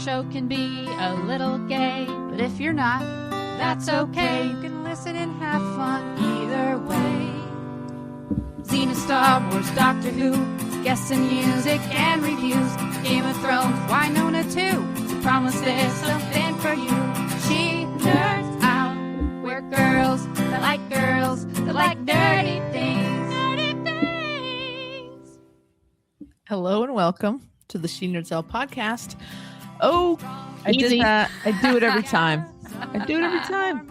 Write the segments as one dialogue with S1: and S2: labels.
S1: show can be a little gay, but if you're not, that's okay. You can listen and have fun either way. Xena, Star Wars, Doctor Who, guests and music and reviews, Game of Thrones, Winona too. We promise there's something for you. She nerds out. We're girls that like nerdy things. Nerdy things.
S2: Hello and welcome to the She Nerds Out podcast. Oh, I did that. I do it every time. I do it every time.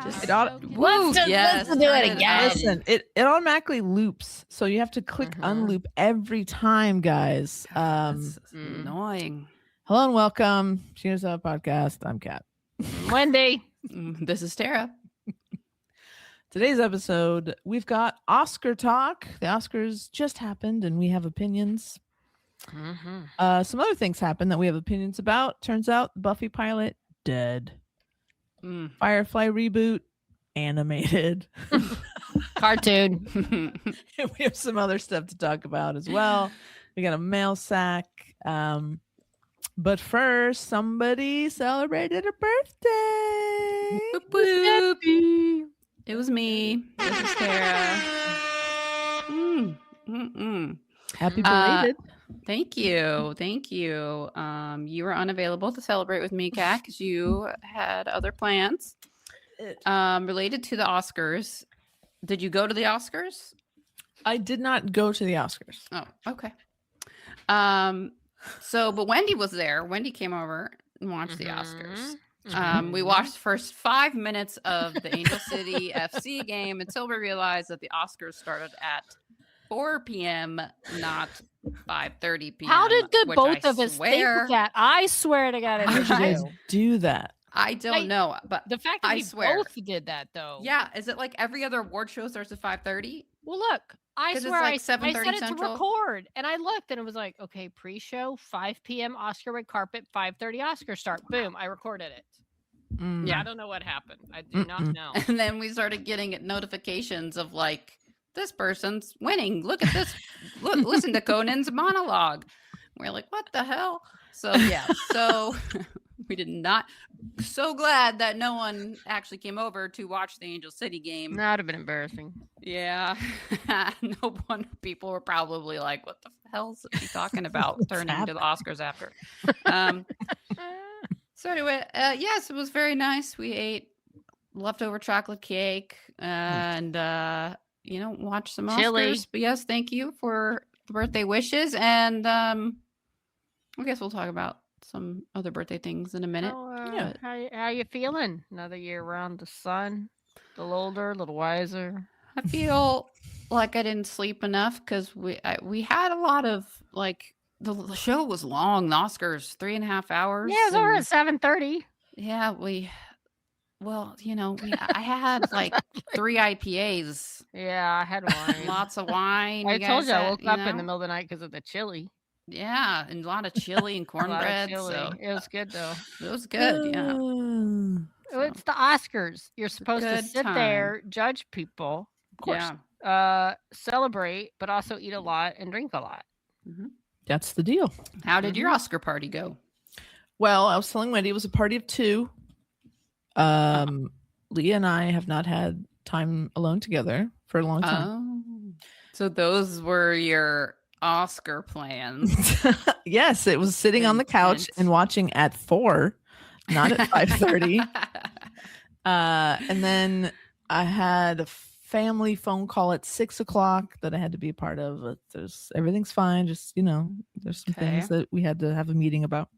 S2: Just
S1: Let's do it again.
S2: Listen, it automatically loops, so you have to click unloop every time, guys.
S1: That's annoying.
S2: Hello and welcome, She Nerds Out podcast. I'm Kat.
S1: Wendy. This is Tara.
S2: Today's episode, we've got Oscar talk. The Oscars just happened, and we have opinions. Some other things happened that we have opinions about. Turns out, Buffy pilot dead. Firefly reboot animated.
S1: Cartoon.
S2: And we have some other stuff to talk about as well. We got a mail sack. But first, somebody celebrated a birthday.
S1: Boop, boop. It was me. This is Tara.
S2: Happy belated.
S1: Thank you. You were unavailable to celebrate with me, Kat, because you had other plans related to the Oscars. Did you go to the Oscars?
S2: I did not go to the Oscars.
S1: Oh, okay. But Wendy was there. Wendy came over and watched the Oscars. We watched the first 5 minutes of the Angel City FC game until we realized that the Oscars started at 4 p.m., not 5:30 p.m.
S3: How did the both
S1: I
S3: of us
S1: swear,
S3: think that? I swear to God,
S2: How did you guys do that?
S1: I don't know, but
S3: the fact that
S1: I
S3: we
S1: swear.
S3: both did that, though.
S1: Yeah, is it like every other award show starts at 5:30?
S3: Well, look, I
S1: 'Cause it's
S3: swear
S1: like
S3: I set
S1: 7:30
S3: it
S1: Central.
S3: to record, and I looked, and it was like, okay, pre-show, 5 p.m. Oscar red carpet, 5:30 Oscar start. Boom, I recorded it. Yeah, I don't know what happened. I do not know.
S1: And then we started getting notifications of like, this person's winning. Look at this. Listen to Conan's monologue. We're like, what the hell? So yeah, so we did not. So glad that no one actually came over to watch the Angel City game.
S3: That would have been embarrassing.
S1: Yeah. No wonder people were probably like, what the hell is he talking about? Turning to the Oscars after. So anyway, yes, it was very nice. We ate leftover chocolate cake and, watched some
S3: Chili.
S1: Oscars. But yes, thank you for the birthday wishes. And I guess we'll talk about some other birthday things in a minute.
S3: How you feeling? Another year around the sun, a little older, a little wiser.
S1: I feel like I didn't sleep enough because we had a lot of like the show was long. The Oscars 3.5 hours.
S3: Yeah, it was over at 7:30.
S1: Yeah, I had like 3 IPAs.
S3: Yeah, I had wine.
S1: Lots of wine.
S3: I told you I
S1: had,
S3: woke up in the middle of the night because of the chili.
S1: Yeah, and a lot of chili and cornbread. So
S3: it was good though.
S1: it was good. Yeah.
S3: It's the Oscars. You're supposed to
S1: Good
S3: sit
S1: time.
S3: there, judge people, of course, celebrate, but also eat a lot and drink a lot.
S2: That's the deal.
S1: How did your Oscar party go?
S2: Well, I was telling Wendy it was a party of 2. Leah and I have not had time alone together for a long time.
S1: Oh, so those were your Oscar plans.
S2: Yes, it was sitting on the couch and watching at 4, not at 5:30. And then I had a family phone call at 6 o'clock that I had to be a part of. Everything's fine. Just, there's some things that we had to have a meeting about.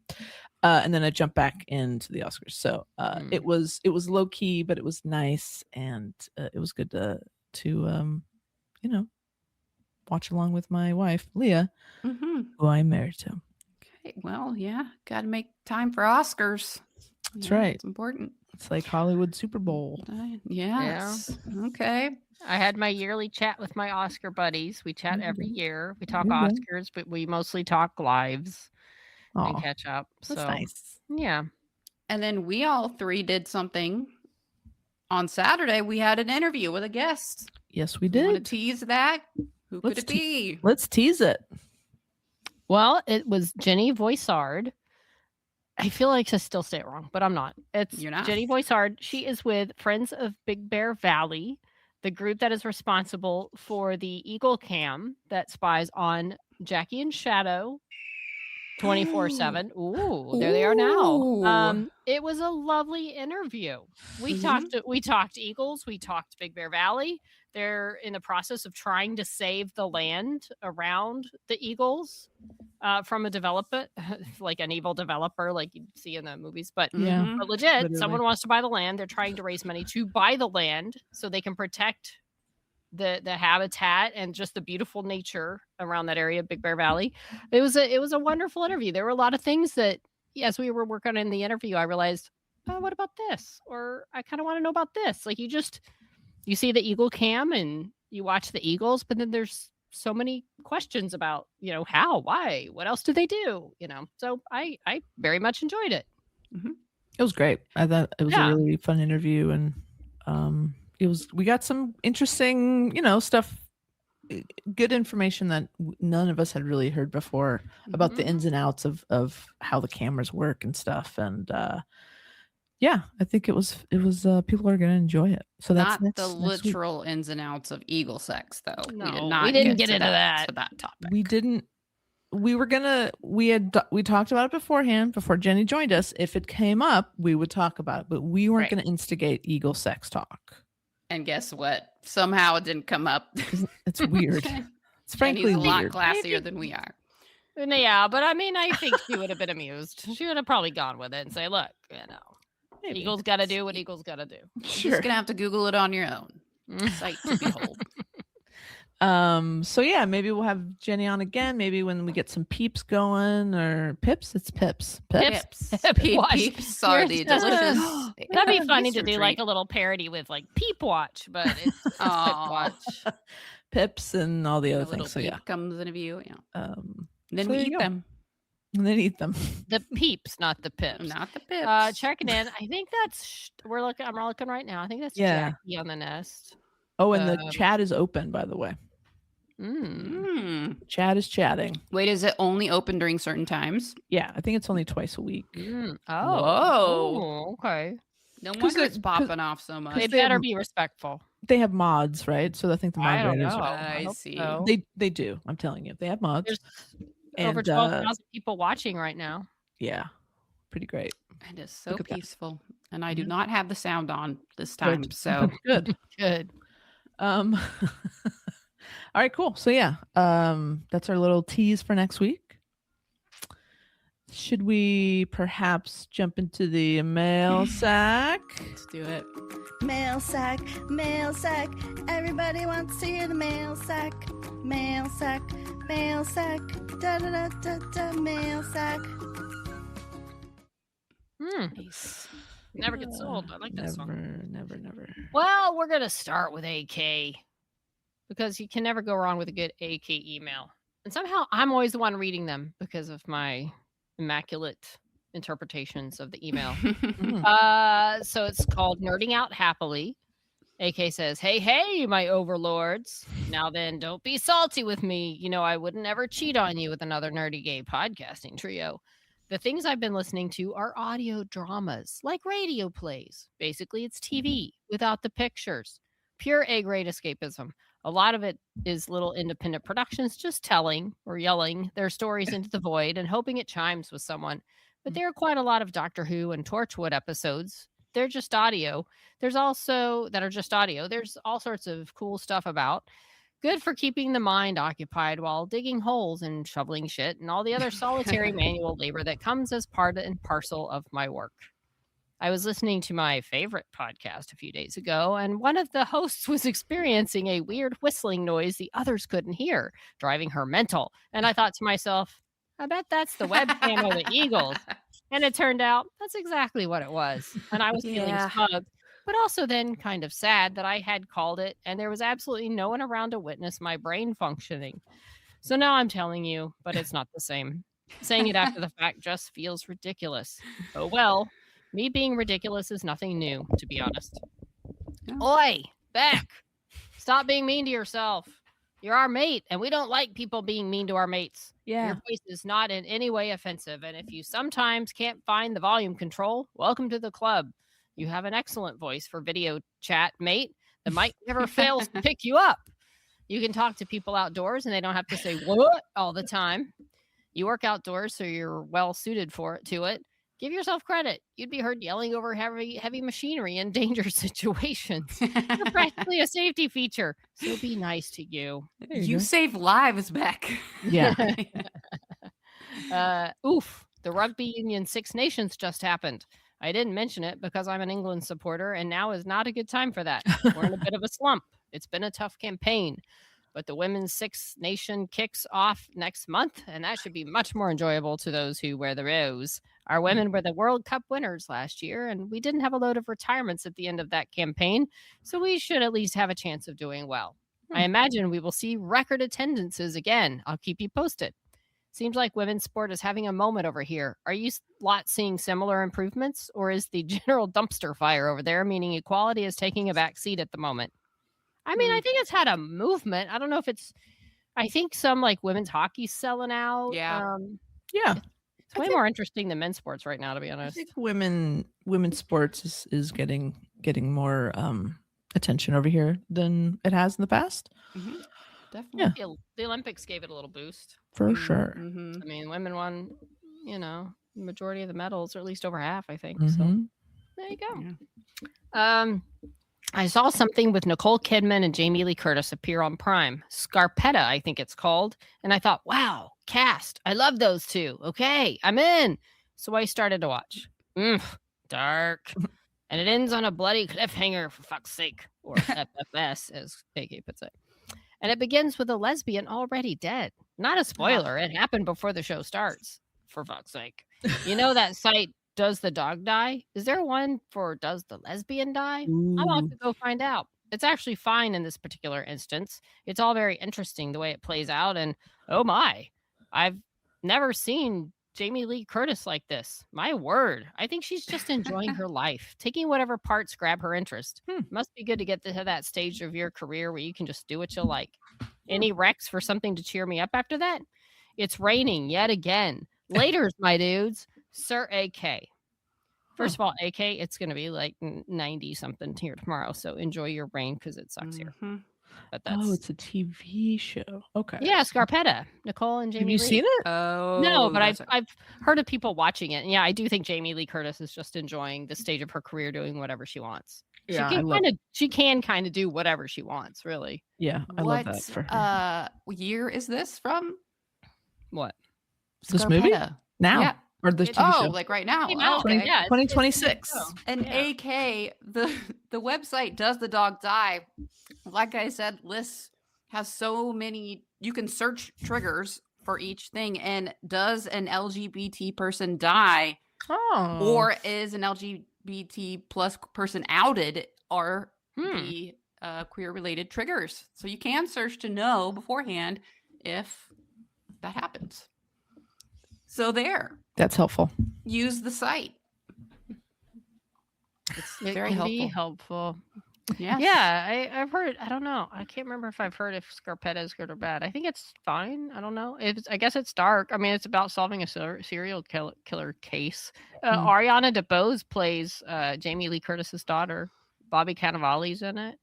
S2: And then I jumped back into the Oscars. So it was low key, but it was nice. And it was good to watch along with my wife, Leah, who I'm married to.
S1: Okay. Well, yeah. Got to make time for Oscars.
S2: That's right.
S1: It's important.
S2: It's like Hollywood Super Bowl.
S1: Yeah. Okay.
S3: I had my yearly chat with my Oscar buddies. We chat every year. We talk Oscars, but we mostly talk lives and catch up.
S2: That's nice.
S3: Yeah.
S1: And then we all 3 did something. On Saturday, we had an interview with a guest.
S2: Yes, we
S1: Want to
S2: did.
S1: tease that? Who could it be?
S2: Let's tease it.
S3: Well, it was Jenny Voisard. I feel like to still say it wrong, but I'm not. It's
S1: You're not?
S3: Jenny Voisard. She is with Friends of Big Bear Valley, the group that is responsible for the Eagle Cam that spies on Jackie and Shadow 24/7. Ooh, there they are now.
S1: Ooh.
S3: It was a lovely interview. We talked Eagles, we talked Big Bear Valley. They're in the process of trying to save the land around the Eagles from a developer, like an evil developer, like you see in the movies. But,
S2: Yeah.
S3: but legit,
S2: Literally.
S3: someone wants to buy the land. They're trying to raise money to buy the land so they can protect the habitat and just the beautiful nature around that area of Big Bear Valley. It was a wonderful interview. There were a lot of things that as we were working in the interview, I realized, oh, what about this? Or I kind of want to know about this. Like you see the Eagle Cam and you watch the Eagles, but then there's so many questions about, how, why, what else do they do? So I very much enjoyed it.
S2: Mm-hmm. It was great. I thought it was a really fun interview, and we got some interesting, stuff, good information that none of us had really heard before about the ins and outs of how the cameras work and stuff. And I think it was people are going to enjoy it. So that's
S1: not the literal ins and outs of eagle sex, though.
S3: No, we didn't get into that
S1: topic.
S2: We didn't. We talked about it beforehand before Jenny joined us. If it came up, we would talk about it, but we weren't going to instigate eagle sex talk.
S1: And guess what? Somehow it didn't come up.
S2: It's weird. It's frankly
S1: a lot
S2: weird.
S1: classier than we are.
S3: Yeah, but I mean, I think she would have been amused. She would have probably gone with it and say, look,
S2: Maybe.
S3: Eagles got to do what Eagles got to do.
S2: Sure.
S1: You're just going to have to Google it on your own. Sight to behold.
S2: So yeah, maybe we'll have Jenny on again. Maybe when we get some peeps going, or pips. It's pips.
S1: Peeps are the delicious.
S3: That'd be funny to do like a little parody with like Peep Watch, but it's Pip Watch.
S2: Pips and all the other things. So
S1: peep comes in a view. Yeah. Then
S2: so
S1: we eat them.
S2: And then eat them.
S3: The peeps, not the pips.
S1: Not the pips.
S3: Checking in. I think that's I'm looking right now. I think that's Jackie on the nest.
S2: Oh, and the chat is open, by the way. Chat is chatting.
S1: Wait, is it only open during certain times?
S2: Yeah, I think it's only twice a week.
S3: Oh, okay.
S1: No wonder it's popping off so much.
S3: They better be respectful.
S2: They have mods, right? So I think the moderators.
S1: I see.
S3: So.
S2: They do. I'm telling you, they have mods.
S3: There's over 12,000 people watching right now.
S2: Yeah, pretty great.
S1: It is so peaceful, and I do not have the sound on this time. Good. So
S2: good. All right, cool. So yeah, that's our little tease for next week. Should we perhaps jump into the mail sack?
S1: Let's do it.
S4: Mail sack, mail sack. Everybody wants to hear the mail sack. Mail sack, mail sack. Da da da da da. Mail sack.
S3: Nice. Never gets old. I like that song.
S2: Never.
S3: Well, we're gonna start with AK because you can never go wrong with a good AK email. And somehow I'm always the one reading them because of my immaculate interpretations of the email. So it's called Nerding Out Happily. AK says, hey, my overlords. Now then, don't be salty with me. You know, I wouldn't ever cheat on you with another nerdy gay podcasting trio. The things I've been listening to are audio dramas, like radio plays. Basically, it's TV without the pictures. Pure A-grade escapism. A lot of it is little independent productions just telling or yelling their stories into the void and hoping it chimes with someone. But there are quite a lot of Doctor Who and Torchwood episodes. They're just audio. There's also that are just audio. There's all sorts of cool stuff about. Good for keeping the mind occupied while digging holes and shoveling shit and all the other solitary manual labor that comes as part and parcel of my work. I was listening to my favorite podcast a few days ago, and one of the hosts was experiencing a weird whistling noise the others couldn't hear, driving her mental. And I thought to myself, I bet that's the webcam of the Eagles. And it turned out that's exactly what it was. And I was feeling smug, but also then kind of sad that I had called it, and there was absolutely no one around to witness my brain functioning. So now I'm telling you, but it's not the same. Saying it after the fact just feels ridiculous. Oh well. Me being ridiculous is nothing new, to be honest. Oi, Beck, stop being mean to yourself. You're our mate, and we don't like people being mean to our mates.
S2: Yeah.
S3: Your voice is not in any way offensive, and if you sometimes can't find the volume control, welcome to the club. You have an excellent voice for video chat, mate. The mic never fails to pick you up. You can talk to people outdoors, and they don't have to say what all the time. You work outdoors, so you're well suited to it. Give yourself credit. You'd be heard yelling over heavy machinery in dangerous situations. You're practically a safety feature, so be nice to you.
S1: You save lives, Beck.
S2: Yeah.
S3: The Rugby Union Six Nations just happened. I didn't mention it because I'm an England supporter, and now is not a good time for that. We're in a bit of a slump. It's been a tough campaign, but the Women's Six Nation kicks off next month, and that should be much more enjoyable to those who wear the rose. Our women were the World Cup winners last year, and we didn't have a load of retirements at the end of that campaign, so we should at least have a chance of doing well. I imagine we will see record attendances again. I'll keep you posted. Seems like women's sport is having a moment over here. Are you lot seeing similar improvements, or is the general dumpster fire over there, meaning equality is taking a back seat at the moment? I mean, I think it's had a movement. I don't know if I think some like women's hockey's selling out.
S1: Yeah.
S2: Yeah.
S3: It's way more interesting than men's sports right now, to be
S2: I
S3: honest.
S2: think women's sports is getting more attention over here than it has in the past.
S1: Mm-hmm. Definitely.
S2: Yeah.
S3: The Olympics gave it a little boost.
S2: For sure.
S1: Mm-hmm.
S3: I mean, women won, the majority of the medals, or at least over half, I think.
S2: Mhm.
S3: So there you go. I saw something with Nicole Kidman and Jamie Lee Curtis appear on Prime. Scarpetta, I think it's called. And I thought, wow, cast. I love those two. Okay, I'm in. So I started to watch. Dark. And it ends on a bloody cliffhanger, for fuck's sake. Or FFS, as AK puts it. And it begins with a lesbian already dead. Not a spoiler. It happened before the show starts, for fuck's sake. You know that site, Does the Dog Die? Is there one for Does the Lesbian Die? I'll have to go find out. It's actually fine in this particular instance. It's all very interesting the way it plays out. And oh my, I've never seen Jamie Lee Curtis like this. My word. I think she's just enjoying her life, taking whatever parts grab her interest. Must be good to get to that stage of your career where you can just do what you like. Any recs for something to cheer me up after that? It's raining yet again. Laters, my dudes. Sir AK. First of all, AK, it's going to be like 90 something here tomorrow. So enjoy your rain because it sucks here. But that's
S2: it's a TV show. Okay.
S3: Yeah, Scarpetta, Nicole and Jamie.
S2: Have you
S3: Lee.
S2: seen it?
S1: Oh
S3: No, but I've heard of people watching it. And yeah, I do think Jamie Lee Curtis is just enjoying the stage of her career, doing whatever she wants.
S2: Yeah,
S3: she can kind of do whatever she wants, really.
S2: Yeah, I love that for her.
S1: Year is this from?
S3: What?
S2: This movie? Now?
S1: Yeah.
S2: Or the TV show?
S1: Like right now.
S3: Oh,
S1: Okay.
S3: yeah,
S2: 2026.
S1: And AK, the website Does the Dog Die? Like I said, lists has so many. You can search triggers for each thing. And does an LGBT person die?
S2: Oh.
S1: Or is an LGBT plus person outed? Are the queer related triggers? So you can search to know beforehand if that happens. So there.
S2: That's helpful.
S1: Use the site. It's very
S3: helpful.
S1: Yes.
S3: Yeah, I've heard. I don't know. I can't remember if I've heard if Scarpetta is good or bad. I think it's fine. I don't know. I guess it's dark. I mean, it's about solving a serial killer case. Ariana DeBose plays Jamie Lee Curtis's daughter. Bobby Cannavale's in it.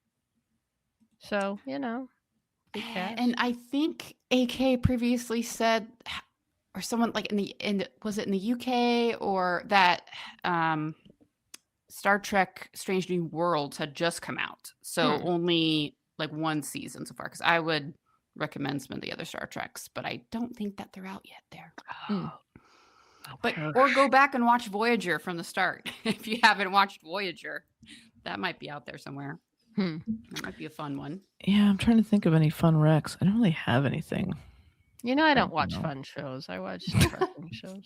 S3: So, big cast.
S1: And I think AK previously said, or someone like was it in the UK or that Star Trek Strange New Worlds had just come out. So only like one season so far. Because I would recommend some of the other Star Treks, but I don't think that they're out yet there. But or go back and watch Voyager from the start. If you haven't watched Voyager, that might be out there somewhere. That might be a fun one.
S2: Yeah, I'm trying to think of any fun recs. I don't really have anything.
S3: I don't watch fun shows. I watch depressing shows.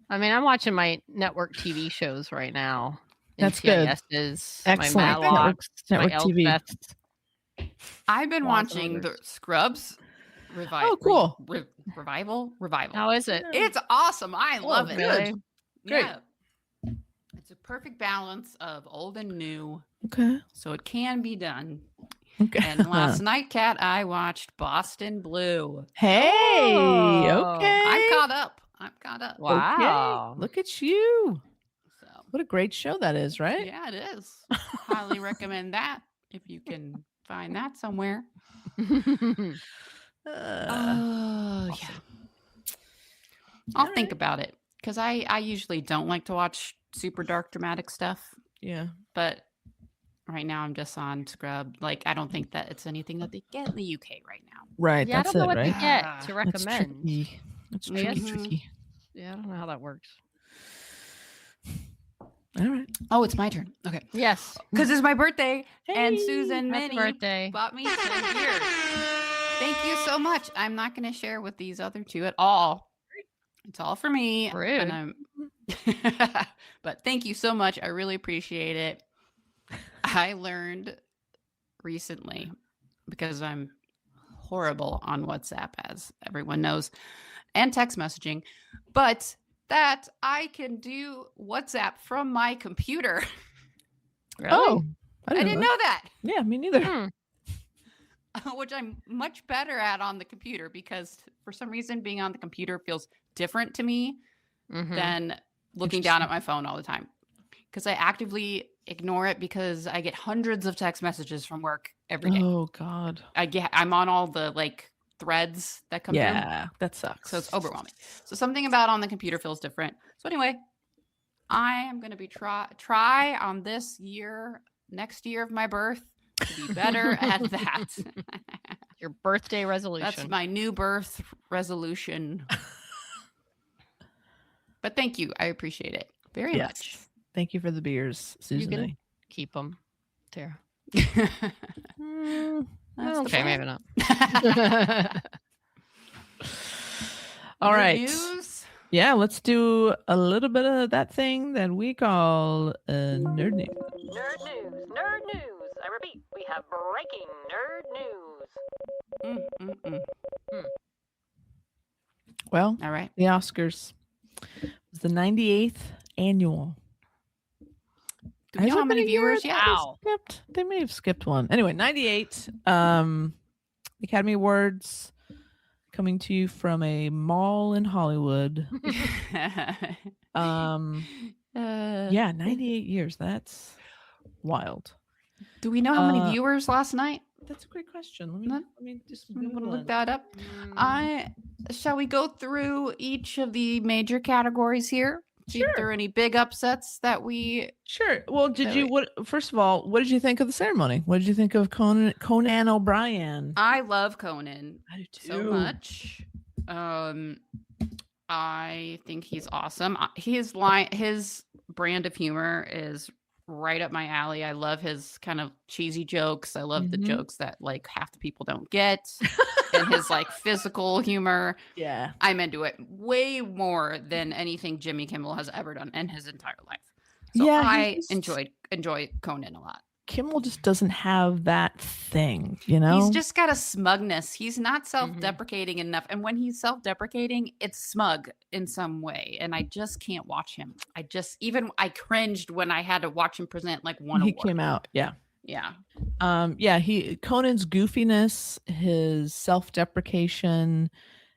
S3: I mean, I'm watching my network TV shows right now.
S2: That's good.
S3: NCISs,
S2: Excellent.
S3: my Matlocks,
S2: Network
S3: my
S2: TV.
S3: Elfests.
S1: I've been watching the Scrubs revival.
S2: Oh, cool.
S1: Revival.
S3: How is it?
S1: It's awesome. I love it.
S3: Really?
S2: Great.
S1: Yeah. It's a perfect balance of old and new.
S2: Okay.
S1: So it can be done.
S2: Okay.
S5: And last night, Kat, I watched Boston Blue.
S2: Hey.
S3: Oh.
S2: Okay.
S5: I'm caught up.
S3: Wow.
S2: Okay. Look at you.
S5: So
S2: What a great show that is, right?
S5: yeah, it is. Highly recommend that if you can find that somewhere. Oh, yeah. I'll think about it because I usually don't like to watch super dark dramatic stuff,
S2: Yeah.
S5: but right now I'm just on Scrub. Like, I don't think that it's anything that they get in the UK right now.
S2: Right.
S3: Yeah, I
S2: That's
S3: don't know
S2: it,
S3: what
S2: right?
S3: to get to
S2: That's
S3: recommend.
S2: tricky. That's tricky,
S3: Yes.
S2: tricky.
S3: Yeah, I don't know how that works.
S2: All right.
S5: Oh, it's my turn. Okay.
S3: Yes.
S5: Because it's my birthday and
S2: Hey,
S5: Susan
S3: Happy
S5: Minnie
S3: birthday.
S5: bought me 10 beers. Thank you so much. I'm not going to share with these other two at all. It's all for me.
S3: Rude.
S5: And I'm but thank you so much. I really appreciate it. I learned recently, because I'm horrible on WhatsApp, as everyone knows, and text messaging, but that I can do WhatsApp from my computer.
S3: Really?
S2: Oh,
S5: I didn't know that.
S2: Yeah, me neither.
S3: Hmm.
S5: Which I'm much better at on the computer, because for some reason being on the computer feels different to me
S3: Mhm.
S5: than looking down at my phone all the time, because I actively ignore it because I get hundreds of text messages from work every day.
S2: Oh God.
S5: I'm on all the like threads that come through.
S2: Yeah, that sucks.
S5: So it's overwhelming. So something about on the computer feels different. So anyway, I am going to be try on this year, next year of my birth, to be better at that.
S3: Your birthday resolution.
S5: That's my new birth resolution. But thank you. I appreciate it very much.
S2: Thank you for the beers, Susan.
S3: can- Keep them, Tara.
S5: That's the
S3: Okay,
S5: plan.
S3: maybe not.
S2: All
S5: Nerd
S2: right.
S5: News.
S2: Yeah, let's do a little bit of that thing that we call nerd news.
S3: Nerd news. Nerd news. I repeat, we have breaking nerd news.
S2: Well,
S5: All right.
S2: the Oscars was the 98th annual.
S5: Do we know how many viewers yet?
S3: Wow.
S2: They may have skipped one. Anyway, 98. Academy Awards coming to you from a mall in Hollywood. Yeah, 98 years. That's wild.
S5: Do we know how many viewers last night?
S2: That's a great question.
S5: No.
S2: Let me just
S5: I'm gonna
S2: Google
S5: look
S2: it.
S5: that up. Shall we go through each of the major categories here? See if there are any big upsets that we.
S2: Sure. Well, did
S5: That
S2: you?
S5: we-
S2: What? First of all, what did you think of the ceremony? What did you think of Conan O'Brien?
S5: I love Conan
S2: I do
S5: so much. I think he's awesome. His brand of humor is right up my alley. I love his kind of cheesy jokes. I love the
S2: Mhm.
S5: jokes that like half the people don't get, and his like physical humor.
S2: Yeah.
S5: I'm into it way more than anything Jimmy Kimmel has ever done in his entire life. So
S2: Yeah,
S5: I
S2: he's-
S5: enjoy Conan a lot.
S2: Kimmel just doesn't have that thing, you know?
S5: He's just got a smugness. He's not self-deprecating enough. And when he's self-deprecating, it's smug in some way. And I just can't watch him. I cringed when I had to watch him present like one
S2: he
S5: award.
S2: came out. Yeah.
S5: Yeah.
S2: Conan's goofiness, his self-deprecation,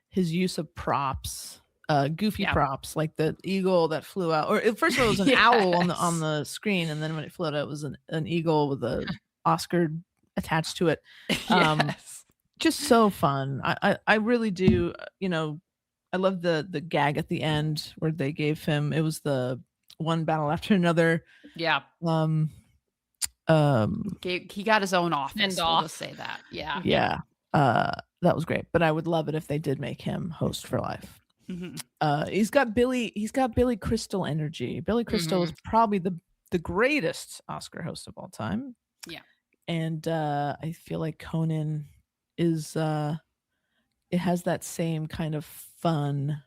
S2: his use of props, goofy
S5: Yeah.
S2: props like the eagle that flew out. Or first of all, it was an owl on
S5: Yes.
S2: the screen, and then when it flew out, it was an eagle with a Oscar attached to it.
S5: Yes.
S2: Just so fun. I really do. I love the gag at the end where they gave him. It was the one battle after another.
S5: Yeah. He got his own office.
S3: Send
S5: We'll
S3: off.
S5: just say that. Yeah.
S2: Yeah. That was great. But I would love it if they did make him host for life.
S5: Mhm.
S2: He's got Billy Crystal energy. Billy Crystal is probably the greatest Oscar host of all time.
S5: Yeah.
S2: And I feel like Conan is it has that same kind of fun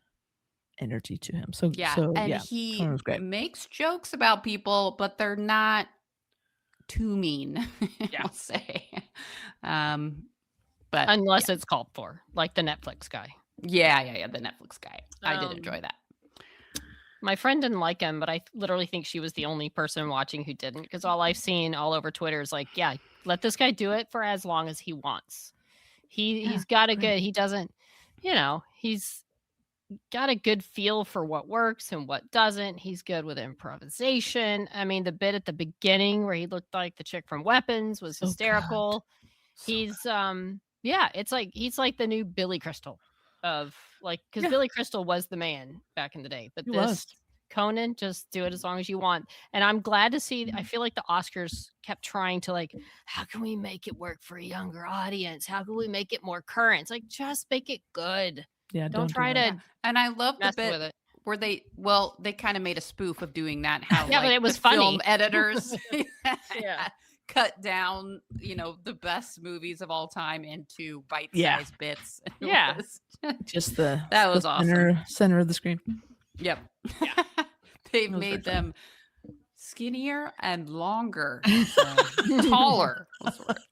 S2: energy to him. So
S5: Yeah.
S2: so
S5: And
S2: yeah,
S5: he
S2: Conan was great.
S5: makes jokes about people, but they're not too mean,
S3: Yeah.
S5: I'll say. But
S3: Unless it's called for, like the Netflix guy.
S5: yeah, the Netflix guy. I did
S3: Um,
S5: enjoy that.
S3: My friend didn't like him, but I literally think she was the only person watching who didn't, because all I've seen all over Twitter is like, yeah, let this guy do it for as long as he wants. He's got a good, he doesn't, he's got a good feel for what works and what doesn't. He's good with improvisation. I mean, the bit at the beginning where he looked like the chick from Weapons was hysterical. He's it's like he's like the new Billy Crystal of because Billy Crystal was the man back in the day, but Conan, just do it as long as you want. And I'm glad to see, I feel like the Oscars kept trying to how can we make it work for a younger audience? How can we make it more current? It's like, just make it good.
S2: Yeah,
S3: don't try to.
S5: And I love the bit
S3: with it.
S5: where they kind of made a spoof of doing that. How
S3: but it was
S5: the
S3: funny.
S5: Film editors
S3: Yeah.
S5: cut down, the best movies of all time into bite-sized bits.
S3: Yeah.
S2: Just
S5: that was awesome.
S2: Center of the screen.
S5: Yep. Yeah. They've made them skinnier and longer. Taller.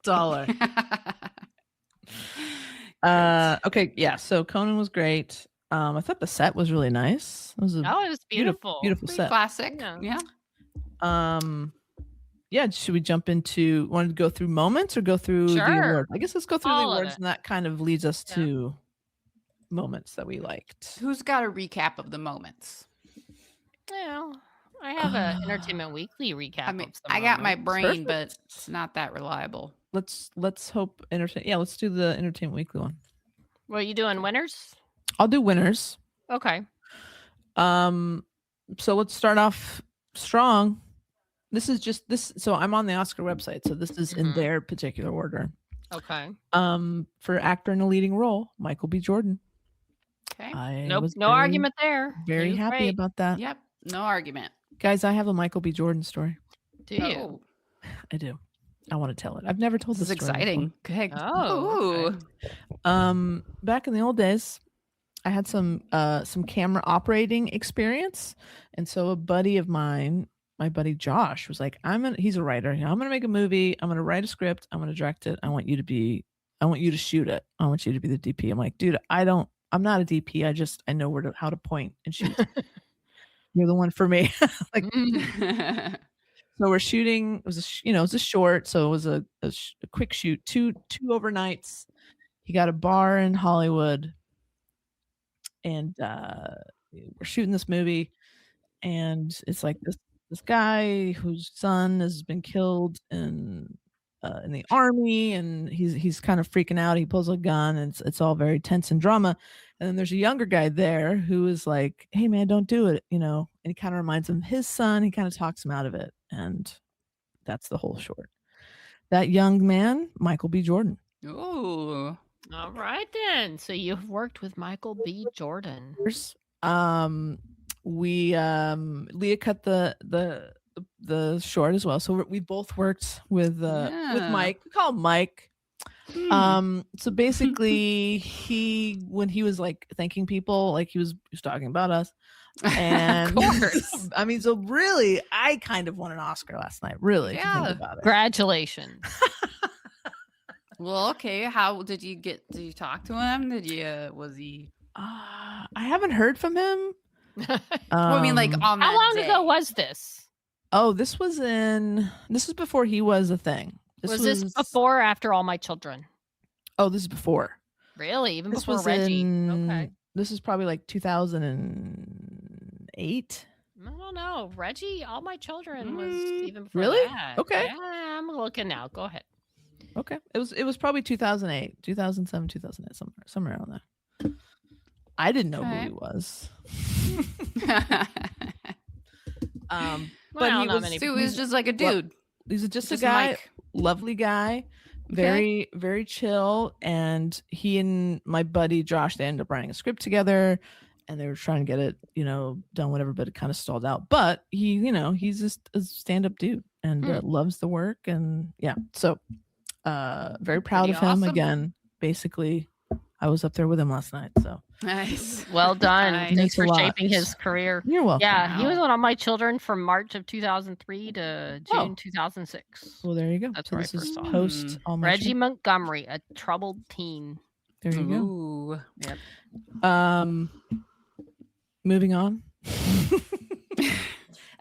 S2: Taller. Okay, yeah. So Conan was great. I thought the set was really nice. It was
S3: it was beautiful.
S2: Beautiful set.
S5: Classic. Yeah.
S2: Yeah, should we jump into, want to go through moments or go through the award? I guess let's go through the awards, and that kind of leads us to moments that we liked.
S5: Who's got a recap of the moments?
S3: Well, I have an Entertainment Weekly recap.
S5: I mean, I got my brain, but it's not that reliable.
S2: Let's hope let's do the Entertainment Weekly one.
S3: What are you doing, winners?
S2: I'll do winners.
S3: Okay.
S2: So let's start off strong. This is just this. So I'm on the Oscar website, so this is in their particular order.
S3: Okay.
S2: For actor in a leading role, Michael B. Jordan.
S5: Okay.
S3: No argument there.
S2: Very happy about that.
S5: Yep. No argument.
S2: Guys, I have a Michael B. Jordan story.
S3: Do you?
S2: I do. I want to tell it. I've never told this.
S5: This is exciting.
S2: Okay.
S3: Oh.
S2: Okay. Back in the old days, I had some camera operating experience, and so a buddy of mine, my buddy Josh, was like, he's a writer. I'm gonna make a movie. I'm gonna write a script. I'm gonna direct it. I want you to shoot it. I want you to be the DP. I'm like, dude, I'm not a DP. I know how to point and shoot. You're the one for me. So we're shooting. It was a short. So it was a quick shoot. Two overnights. He got a bar in Hollywood, and we're shooting this movie. And it's like this guy whose son has been killed in the army, and he's kind of freaking out. He pulls a gun, and it's all very tense and drama. And then there's a younger guy there who is like, "Hey man, don't do it," and he kind of reminds him of his son. He kind of talks him out of it, and that's the whole short. That young man, Michael B. Jordan.
S5: Ooh.
S3: All right then. So you've worked with Michael B. Jordan.
S2: Leah cut the short as well, so we both worked with Mike. We call him Mike. So basically when he was thanking people, he was talking about us, and
S5: of course.
S2: I mean, so really I kind of won an Oscar last night, really. If you think about it.
S3: Congratulations.
S5: Well, okay, how did you talk to him? Was he
S2: I haven't heard from him.
S5: Well, I mean, on that
S3: how long
S5: day.
S3: ago was this?
S2: Oh, this was before he was a thing.
S3: Was this before or after All My Children?
S2: Oh, this is before.
S3: Really? Even
S2: This
S3: before
S2: was
S3: Reggie?
S2: Okay. This is probably 2008.
S3: I don't know. Reggie, All My Children was even before
S2: Really?
S3: that.
S2: Okay.
S3: Yeah, I'm looking now. Go ahead.
S2: Okay. It was probably 2008, 2007, 2008, somewhere around there. I didn't know who he was. But
S5: he was just like a dude.
S2: He's just a guy, lovely guy, very, very chill. And he and my buddy Josh, they ended up writing a script together, and they were trying to get it, done, whatever, but it kind of stalled out. But he's just a stand-up dude and loves the work. And yeah, so very proud of him.
S5: Awesome.
S2: Again, basically, I was up there with him last night. So
S5: nice.
S3: Well done.
S5: Nice.
S3: Thanks for shaping his career.
S2: You're welcome.
S3: Yeah, he was on All My Children from March of 2003 to June 2006.
S2: Well, there you go.
S3: That's
S2: so
S3: where I
S2: this
S3: first
S2: is
S3: saw him.
S2: post All My
S3: Reggie
S2: Children.
S3: Montgomery, a troubled teen.
S2: There you
S5: Ooh. Yep.
S2: go. Moving on.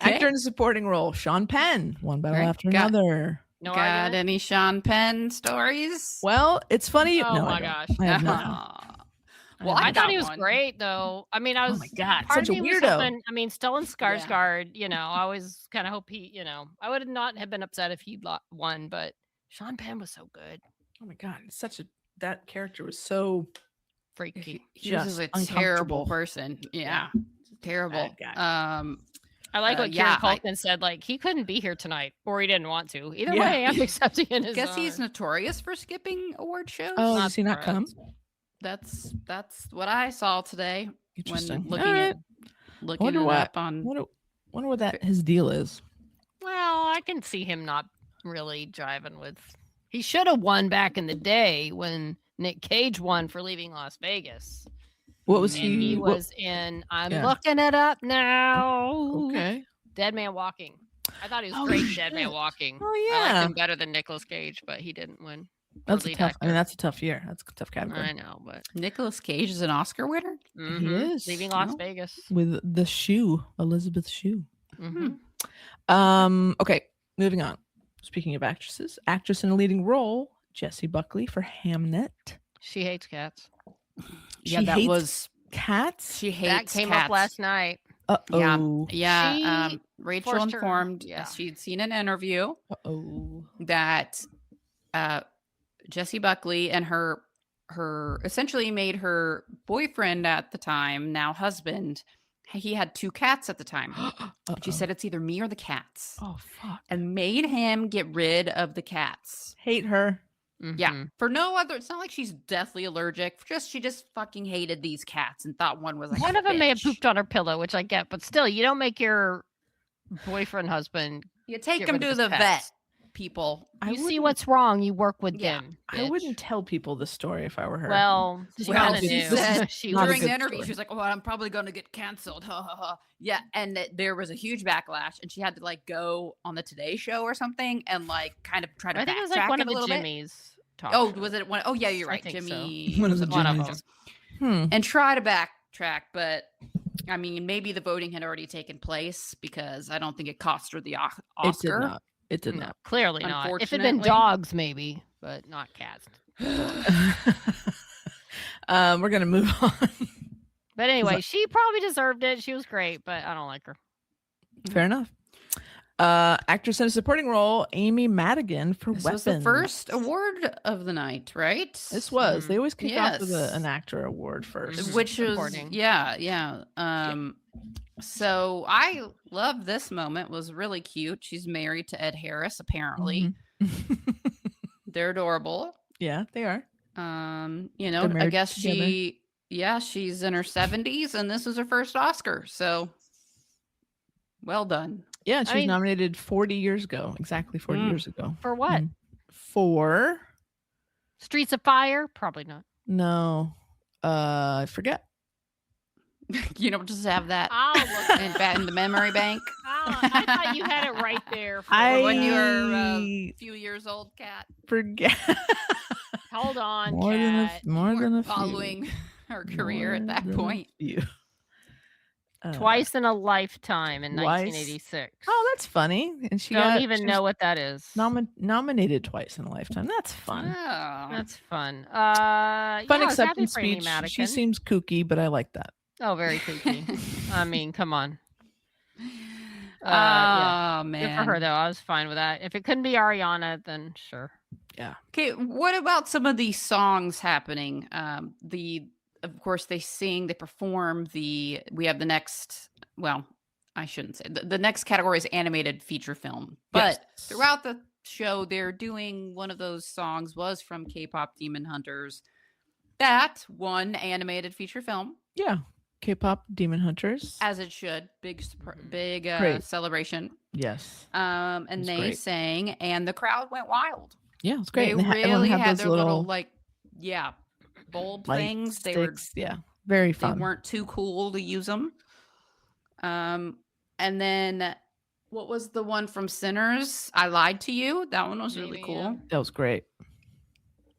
S2: Actor in a supporting role, Sean Penn, one battle
S5: Right.
S2: after
S5: Got-
S2: another.
S3: No
S5: Got
S3: argument?
S5: any Sean Penn stories?
S2: Well, it's funny.
S3: Oh
S2: no,
S3: my
S2: I don't.
S3: gosh.
S2: I have none.
S5: Aw.
S2: I
S5: Well,
S2: have
S5: I
S3: I
S2: none.
S3: thought
S5: got
S3: he was
S5: one.
S3: great, though. I mean, I
S2: Oh
S3: was.
S2: my God,
S3: part
S2: such
S3: of
S2: a
S3: me was
S2: weirdo.
S3: hoping. I mean, Stellan Skarsgård. You know, I always kind of hope he. You know, I would not have been upset if he'd won, but Sean Penn was so good.
S2: Oh my God, it's such a that character was so
S3: Freaky.
S5: He was
S2: just
S5: a terrible
S2: uncomfortable.
S5: person. Yeah. Terrible.
S2: Bad
S3: I like what
S5: yeah,
S3: Kieran Culkin said. Like, he couldn't be here tonight, or he didn't want to. Either
S2: Yeah.
S3: way, I'm accepting in his
S5: Guess he's
S3: honor.
S5: notorious for skipping award shows.
S2: Oh,
S3: Not
S2: does he not come?
S3: surprised.
S5: That's what I saw today when
S2: Interesting.
S5: looking
S2: All
S5: at
S2: right.
S5: looking
S2: Wonder
S5: it
S2: what-
S5: up on.
S2: Wonder what that his deal is.
S3: Well, I can see him not really jiving with. He should have won back in the day when Nick Cage won for leaving Las Vegas.
S2: What was
S3: And
S2: he?
S3: he
S2: what-
S3: was in. I'm
S2: yeah.
S3: looking it up now.
S2: okay.
S3: Dead Man Walking. I thought he was
S2: Oh,
S3: great in Dead Man
S2: shit.
S3: Walking.
S2: Oh
S3: I
S2: yeah.
S3: liked him better than Nicolas Cage, but he didn't win.
S2: That's a
S3: lead
S2: tough. I mean,
S3: actor.
S2: that's a tough year. That's a tough category.
S3: I know, but
S5: Nicolas Cage is an Oscar winner.
S3: mhm.
S2: is.
S3: Leaving Las
S5: No.
S3: Vegas.
S2: With the shoe, Elizabeth Shue.
S3: Mhm.
S2: Okay, moving on. Speaking of actresses, actress in a leading role, Jessie Buckley for Hamnet.
S3: She hates cats.
S5: Yeah,
S2: She
S5: that
S2: hates
S5: was.
S2: cats.
S5: She
S3: That
S5: hates
S3: came
S5: cats.
S3: up last night.
S2: Uh-oh.
S5: Yeah.
S3: She
S5: Rachel
S3: forced her-
S5: informed
S3: yeah.
S5: she'd seen an interview
S2: Uh-oh.
S5: that Jessie Buckley and her essentially made her boyfriend at the time, now husband. He had 2 cats at the time. She
S2: Uh-oh.
S5: said it's either me or the cats,
S2: Oh, fuck.
S5: and made him get rid of the cats.
S2: Hate her.
S5: Yeah,
S3: Mhm.
S5: for no other. It's not like she's deathly allergic. She just fucking hated these cats and thought one was like
S3: One
S5: a
S3: of them may have
S5: bitch.
S3: pooped on her pillow, which I get, but still, you don't make your boyfriend, husband.
S5: You take
S3: get
S5: them
S3: rid of
S5: to
S3: his
S5: the
S3: pets.
S5: vet, people.
S3: You see
S2: wouldn't-
S3: what's wrong, you work with
S5: Yeah,
S3: them.
S2: I
S3: bitch.
S2: wouldn't tell people this story if I were her.
S3: Well, she
S5: Well,
S3: kind of
S5: she
S3: knew.
S5: said
S3: she
S2: not a
S3: was
S5: During the
S2: good
S5: interview,
S2: story.
S5: she was like, "Oh, I'm probably going to get canceled." Ha ha ha. Yeah, and there was a huge backlash, and she had to like go on the Today Show or something and like kind of try to
S3: I think it was
S5: backtrack
S3: like one
S5: it
S3: of
S5: a
S3: the
S5: little bit.
S3: Jimmy's. Talk
S5: Oh,
S3: shows.
S5: was it one? Oh, yeah, you're
S3: I
S5: right,
S3: think so.
S5: Jimmy.
S2: One of the
S5: one
S3: Jimmys.
S2: Hmm.
S5: and try to backtrack, but I mean, maybe the voting had already taken place because I don't think it cost her the
S2: It did
S5: Oscar.
S2: not. It did
S3: No,
S2: not.
S3: clearly not. If it'd been
S5: Unfortunately.
S3: dogs, maybe, but not cats.
S2: We're gonna move on.
S3: But anyway, she probably deserved it. She was great, but I don't like her.
S2: Fair enough. Actress in a supporting role, Amy Madigan for
S5: This
S2: Weapons.
S5: was the first award of the night, right?
S2: This was. They always kick off with
S5: Yes.
S2: an actor award first.
S3: Mhm.
S5: Which was
S3: Supporting.
S5: yeah. So I love this moment. Was really cute. She's married to Ed Harris. Apparently,
S2: Mhm.
S5: they're adorable.
S2: Yeah, they are.
S5: You know,
S2: They're
S5: I
S2: married
S5: guess
S2: together.
S5: she's in her 70s, and this is her first Oscar. So well done.
S2: Yeah, she
S3: I
S2: was
S3: mean-
S2: nominated 40 years ago. Exactly 40 years ago.
S3: For what?
S2: For
S3: Streets of Fire? Probably not.
S2: no, I forget.
S5: You don't just have that
S3: I'll look
S5: in the memory bank.
S3: I thought you had it right there. For
S2: I
S5: when you were
S2: I
S5: few years old, Kat.
S2: forget.
S3: Hold on,
S2: more than
S3: Kat.
S2: more than a
S5: We're
S2: few.
S5: following her career at
S2: More
S5: that
S2: than a
S5: point.
S2: few.
S3: Twice in a Lifetime in
S2: Twice?
S3: 1986.
S2: Oh, that's funny. And she
S3: Don't
S2: got
S3: even
S2: she
S3: know
S2: was
S3: what that is.
S2: nominated twice in a lifetime. That's fun.
S5: Oh.
S3: That's fun.
S2: Fun
S3: yeah, I was happy
S2: acceptance
S3: for Amy
S2: speech. She
S3: Madigan.
S2: seems kooky, but I like that.
S3: Oh, very kooky. I mean, come on.
S5: Oh
S3: Yeah.
S5: man.
S3: Good for her, though. I was fine with that. If it couldn't be Ariana, then sure.
S5: Okay, what about some of these songs happening? Of course they perform we have the next, well, I shouldn't say the next category is animated feature film. But
S2: Yes.
S5: throughout the show they're doing one of those songs was from K-pop Demon Hunters. That one animated feature film,
S2: Yeah. K-pop Demon Hunters.
S5: as it should. Big
S2: Great.
S5: celebration.
S2: Yes.
S5: And
S2: was
S5: they
S2: great.
S5: sang and the crowd went wild.
S2: Yeah, it's great.
S5: They
S2: And everyone
S5: really had
S2: those
S5: their little bulb
S2: light
S5: things.
S2: sticks. Yeah. Very
S5: They
S2: fun.
S5: weren't too cool to use them. And then what was the one from Sinners? I Lied to You. That one was really
S3: Maybe,
S5: cool.
S2: That was great.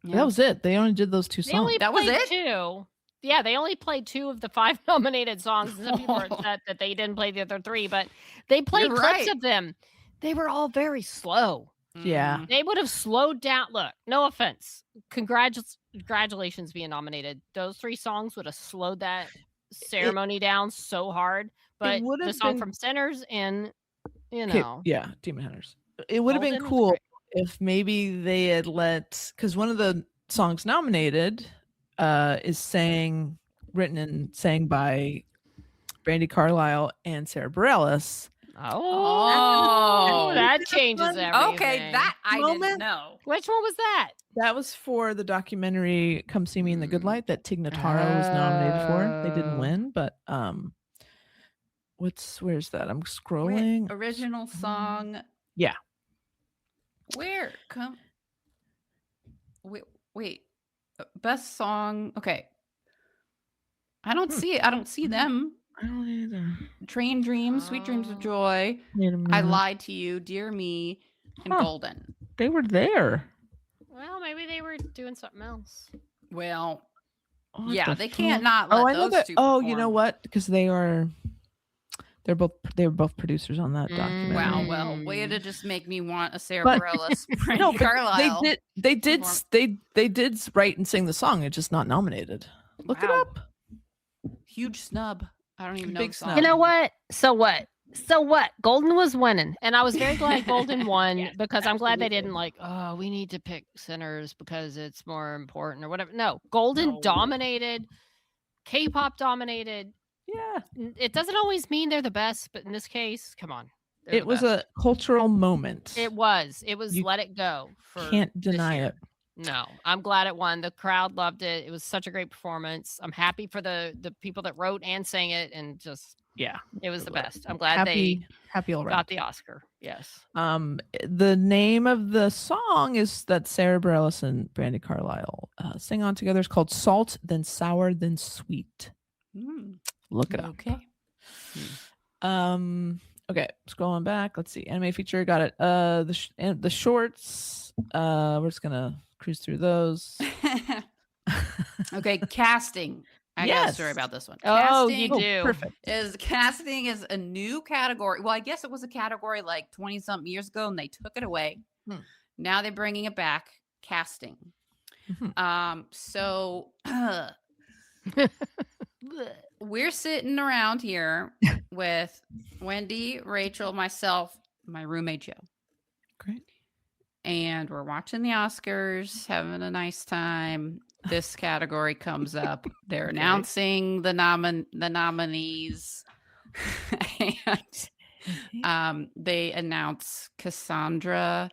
S5: Yeah.
S2: That was it. They only did those 2
S3: They
S2: songs.
S3: only
S5: That was
S3: played
S5: it?
S3: 2. they only played 2 of the 5 nominated songs. Some people are upset that they didn't play the other 3, but they played
S5: You're
S3: clips
S5: right.
S3: of them. They were all very slow.
S2: Yeah.
S3: They would have slowed down. Look, no offense. Congratulations being nominated. Those 3 songs would have slowed that ceremony down so hard. But
S2: would
S3: the
S2: have
S3: song
S2: been-
S3: from Sinners and,
S2: Okay, yeah, Demon Hunters. It would have been
S3: Golden was
S2: cool
S3: great.
S2: if maybe they had because one of the songs nominated is written and sang by Brandi Carlile and Sarah Bareilles.
S3: Oh, that changes everything.
S5: Okay, that I didn't
S2: Moment.
S5: know.
S3: Which one was that?
S2: That was for the documentary "Come See Me in the Good Light" that Tig Notaro was nominated for. They didn't win, but where's that? I'm scrolling.
S5: Original song.
S2: Yeah.
S5: Where come? Wait. Best song. Okay. I don't see it. I don't see them.
S2: I don't either.
S5: Train Dreams, Sweet Dreams of Joy,
S2: Wait a minute.
S5: I Lied to You, Dear Me, and
S2: Huh.
S5: Golden.
S2: They were there.
S3: Well, maybe they were doing something else.
S5: Well,
S2: What
S5: yeah,
S2: the
S5: they
S2: fuck?
S5: can't not let
S2: I know
S5: those
S2: that.
S5: two
S2: Oh, you know
S5: perform.
S2: what? Because they were both producers on that documentary.
S5: Wow, well, way to just make me want a Sarah
S2: But-
S5: Bareilles, Brandi
S2: No, but
S5: Carlile.
S2: they did
S5: perform.
S2: they did write and sing the song. It's just not nominated. Look it
S5: Wow.
S2: up.
S5: Huge snub. I don't even know.
S2: Big
S5: the song.
S2: snub.
S3: You know what? So what? Golden was winning. And I was very glad Golden won
S2: Yeah,
S3: because I'm glad they
S2: absolutely.
S3: didn't like, oh, we need to pick Sinners because it's more important or whatever. No, Golden
S2: No.
S3: dominated, K-pop dominated.
S2: Yeah,
S3: It doesn't always mean they're the best, but in this case, come on. they're
S2: it
S3: the
S2: was
S3: best.
S2: a cultural moment.
S3: It was. It was
S2: You
S3: let it go.
S2: Can't
S3: this
S2: deny
S3: year.
S2: it.
S3: No, I'm glad it won. The crowd loved it. It was such a great performance. I'm happy for the people that wrote and sang it, and just
S2: Yeah,
S3: it was the best. I'm glad they
S2: happy all
S3: got
S2: right.
S3: the Oscar. Yes.
S2: The name of the song is that Sarah Bareilles and Brandi Carlile sing on together. It's called "Salt, Then Sour, Then Sweet."
S5: Mm,
S2: Look it up.
S5: okay.
S2: Okay, scrolling back. Let's see. Anime feature, got it. The shorts. We're just gonna cruise through those.
S5: Okay, casting. I got a
S2: Yes.
S5: story about this one.
S3: Oh, you
S5: Casting
S3: do.
S2: Perfect.
S5: Casting is a new category. Well, I guess it was a category like 20 something years ago and they took it away. Now they're bringing it back. Casting.
S2: Mhm.
S5: So we're sitting around here with Wendy, Rachel, myself, my roommate Joe.
S2: Great.
S5: And we're watching the Oscars, having a nice time. This category comes up. They're announcing the nominees. And they announce Cassandra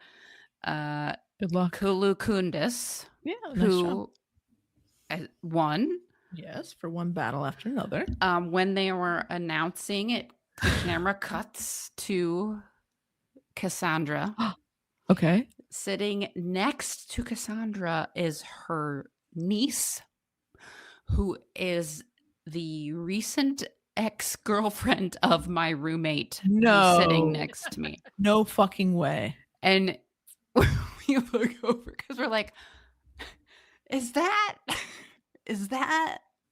S2: Good luck.
S5: Kulukundis,
S2: Yeah. Nice job.
S5: who won.
S2: Yes, for one battle after another.
S5: When they were announcing it, the camera cuts to Cassandra.
S2: Okay.
S5: Sitting next to Cassandra is her niece, who is the recent ex-girlfriend of my roommate. who's
S2: No.
S5: sitting next to me.
S2: No fucking way.
S5: And we look over because we're like, is that